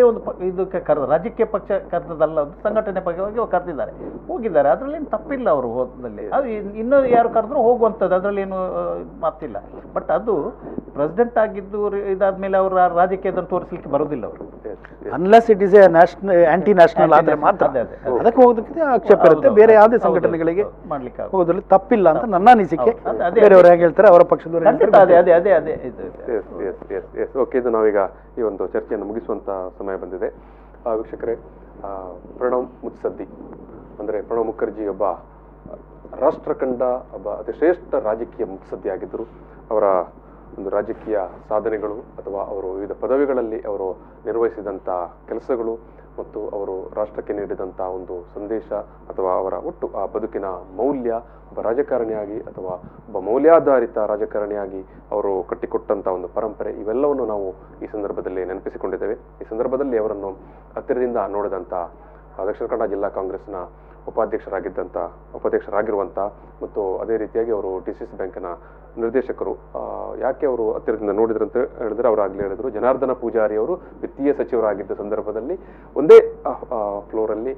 ಒಂದು ಇದಕ್ಕೆ ರಾಜಕೀಯ ಪಕ್ಷ ಕರೆದಲ್ಲ, ಒಂದು ಸಂಘಟನೆ ಪಕ್ಷವಾಗಿ ಕರೆದಿದ್ದಾರೆ, ಹೋಗಿದ್ದಾರೆ. ಅದರಲ್ಲಿ ಏನು ತಪ್ಪಿಲ್ಲ ಅವರು ಹೋದಲ್ಲಿ. ಅದು ಇನ್ನೂ ಯಾರು ಕರೆದ್ರು ಹೋಗುವಂಥದ್ದು, ಅದರಲ್ಲಿ ಏನು ಮಾತಿಲ್ಲ. ಬಟ್ ಅದು ಪ್ರೆಸಿಡೆಂಟ್ ಆಗಿದ್ದು ಇದಾದ್ಮೇಲೆ ಅವರು ರಾಜಕೀಯದನ್ನು ತೋರಿಸಲಿಕ್ಕೆ ಬರೋದಿಲ್ಲ ಅವರು, unless it is A aunty national ಆದ್ರೆ ಮಾತ್ರ ಅದಕ್ಕೆ ಹೋಗೋದಕ್ಕೆ ಆಕ್ಷೇಪ ಇರುತ್ತೆ. ಬೇರೆ ಯಾವುದೇ ಸಂಘಟನೆಗಳಿಗೆ ಮಾಡ್ಲಿಕ್ಕೆ ಹೋಗೋದ್ರಲ್ಲಿ ತಪ್ಪಿಲ್ಲ ಅಂತ ನನ್ನ ಅನಿಸಿಕೆ. ಬೇರೆಯವರು ಹೇಗೆ ಹೇಳ್ತಾರೆ, ಅವರ ಪಕ್ಷದವರು ಓಕೆ. ಇದು ನಾವೀಗ ಈ ಒಂದು ಚರ್ಚೆಯನ್ನು ಮುಗಿಸುವಂತ ಸಮಯ ಬಂದಿದೆ. ವೀಕ್ಷಕರೇ, ಪ್ರಣಬ್ ಮುತ್ಸದ್ದಿ ಅಂದರೆ ಪ್ರಣಬ್ ಮುಖರ್ಜಿ ಒಬ್ಬ ರಾಷ್ಟ್ರಕಂಡ ಒಬ್ಬ ಅತಿ ಶ್ರೇಷ್ಠ ರಾಜಕೀಯ ಮುತ್ಸದ್ದಿ ಆಗಿದ್ದರು. ಅವರ ಒಂದು ರಾಜಕೀಯ ಸಾಧನೆಗಳು ಅಥವಾ ಅವರು ವಿವಿಧ ಪದವಿಗಳಲ್ಲಿ ಅವರು ನಿರ್ವಹಿಸಿದಂಥ ಕೆಲಸಗಳು ಮತ್ತು ಅವರು ರಾಷ್ಟ್ರಕ್ಕೆ ನೀಡಿದಂಥ ಒಂದು ಸಂದೇಶ ಅಥವಾ ಅವರ ಒಟ್ಟು ಆ ಬದುಕಿನ ಮೌಲ್ಯ, ಒಬ್ಬ ರಾಜಕಾರಣಿಯಾಗಿ ಅಥವಾ ಒಬ್ಬ ಮೌಲ್ಯಾಧಾರಿತ ರಾಜಕಾರಣಿಯಾಗಿ ಅವರು ಕಟ್ಟಿಕೊಟ್ಟಂಥ ಒಂದು ಪರಂಪರೆ, ಇವೆಲ್ಲವನ್ನು ನಾವು ಈ ಸಂದರ್ಭದಲ್ಲಿ ನೆನಪಿಸಿಕೊಂಡಿದ್ದೇವೆ. ಈ ಸಂದರ್ಭದಲ್ಲಿ ಅವರನ್ನು ಹತ್ತಿರದಿಂದ ನೋಡಿದಂಥ ದಕ್ಷಿಣ ಕನ್ನಡ ಜಿಲ್ಲಾ ಕಾಂಗ್ರೆಸ್ನ ಉಪಾಧ್ಯಕ್ಷರಾಗಿರುವಂಥ ಮತ್ತು ಅದೇ ರೀತಿಯಾಗಿ ಅವರು DCC ಬ್ಯಾಂಕಿನ ನಿರ್ದೇಶಕರು. ಯಾಕೆ ಅವರು ಹತ್ತಿರದಿಂದ ನೋಡಿದ್ರು ಅಂತ ಹೇಳಿದ್ರೆ, ಅವರಾಗಲೇ ಹೇಳಿದ್ರು, ಜನಾರ್ದನ ಪೂಜಾರಿ ಅವರು ವಿತ್ತೀಯ ಸಚಿವರಾಗಿದ್ದ ಸಂದರ್ಭದಲ್ಲಿ ಒಂದೇ ಫ್ಲೋರಲ್ಲಿ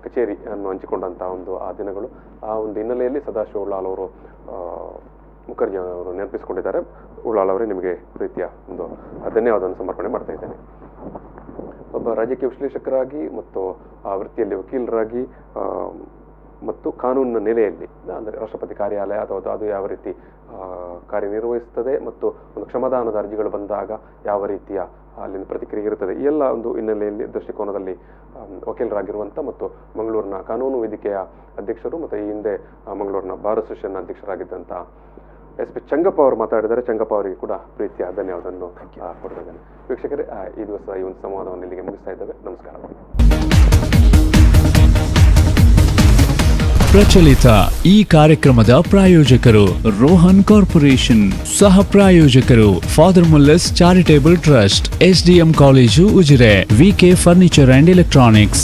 ಕಚೇರಿಯನ್ನು ಹಂಚಿಕೊಂಡಂಥ ಒಂದು ಆ ದಿನಗಳು. ಆ ಒಂದು ಹಿನ್ನೆಲೆಯಲ್ಲಿ ಸದಾಶಿವಲಾಲ್ ಅವರು ಮುಖರ್ಜಿ ಅವರು ನೆನಪಿಸಿಕೊಂಡಿದ್ದಾರೆ. ಉಳ್ಳಾಲ್ ಅವರೇ, ನಿಮಗೆ ಪ್ರೀತಿಯ ಒಂದು ಧನ್ಯವಾದವನ್ನು ಸಮರ್ಪಣೆ ಮಾಡ್ತಾ ಇದ್ದೇನೆ. ಒಬ್ಬ ರಾಜಕೀಯ ವಿಶ್ಲೇಷಕರಾಗಿ ಮತ್ತು ಆ ವೃತ್ತಿಯಲ್ಲಿ ವಕೀಲರಾಗಿ ಮತ್ತು ಕಾನೂನಿನ ನೆಲೆಯಲ್ಲಿ ಅಂದರೆ ರಾಷ್ಟ್ರಪತಿ ಕಾರ್ಯಾಲಯ ಅಥವಾ ಅದು ಯಾವ ರೀತಿ ಕಾರ್ಯನಿರ್ವಹಿಸುತ್ತದೆ ಮತ್ತು ಒಂದು ಕ್ಷಮಾದಾನದ ಅರ್ಜಿಗಳು ಬಂದಾಗ ಯಾವ ರೀತಿಯ ಅಲ್ಲಿನ ಪ್ರತಿಕ್ರಿಯೆ ಇರುತ್ತದೆ, ಈ ಎಲ್ಲ ಒಂದು ಹಿನ್ನೆಲೆಯಲ್ಲಿ ದೃಷ್ಟಿಕೋನದಲ್ಲಿ ವಕೀಲರಾಗಿರುವಂಥ ಮತ್ತು ಮಂಗಳೂರಿನ ಕಾನೂನು ವೇದಿಕೆಯ ಅಧ್ಯಕ್ಷರು ಮತ್ತು ಈ ಹಿಂದೆ ಮಂಗಳೂರಿನ ಬಾರ್ ಅಸೋಸಿಯೇಷನ್ ಅಧ್ಯಕ್ಷರಾಗಿದ್ದಂಥ SP ಚಂಗಪ್ಪ ಅವರು ಮಾತಾಡಿದರೆ. ಚಂಗಪ್ಪ ಅವರಿಗೆ ಕೂಡ ಪ್ರೀತಿಯ ಧನ್ಯವಾದವನ್ನು ಕೊಡ್ತಿದ್ದೇನೆ. ವೀಕ್ಷಕರೇ, ಈ ದಿವಸ ಈ ಒಂದು ಸಂವಾದವನ್ನು ಇಲ್ಲಿಗೆ ಮುಗಿಸ್ತಾ ಇದ್ದೇವೆ. ನಮಸ್ಕಾರ. ಪ್ರಚಲಿತ ಈ ಕಾರ್ಯಕ್ರಮದ ಪ್ರಾಯೋಜಕರು ರೋಹನ್ ಕಾರ್ಪೊರೇಷನ್, ಸಹ ಪ್ರಾಯೋಜಕರು father Muller's charitable Trust, SDM college Ujire, VK Furniture and electronics.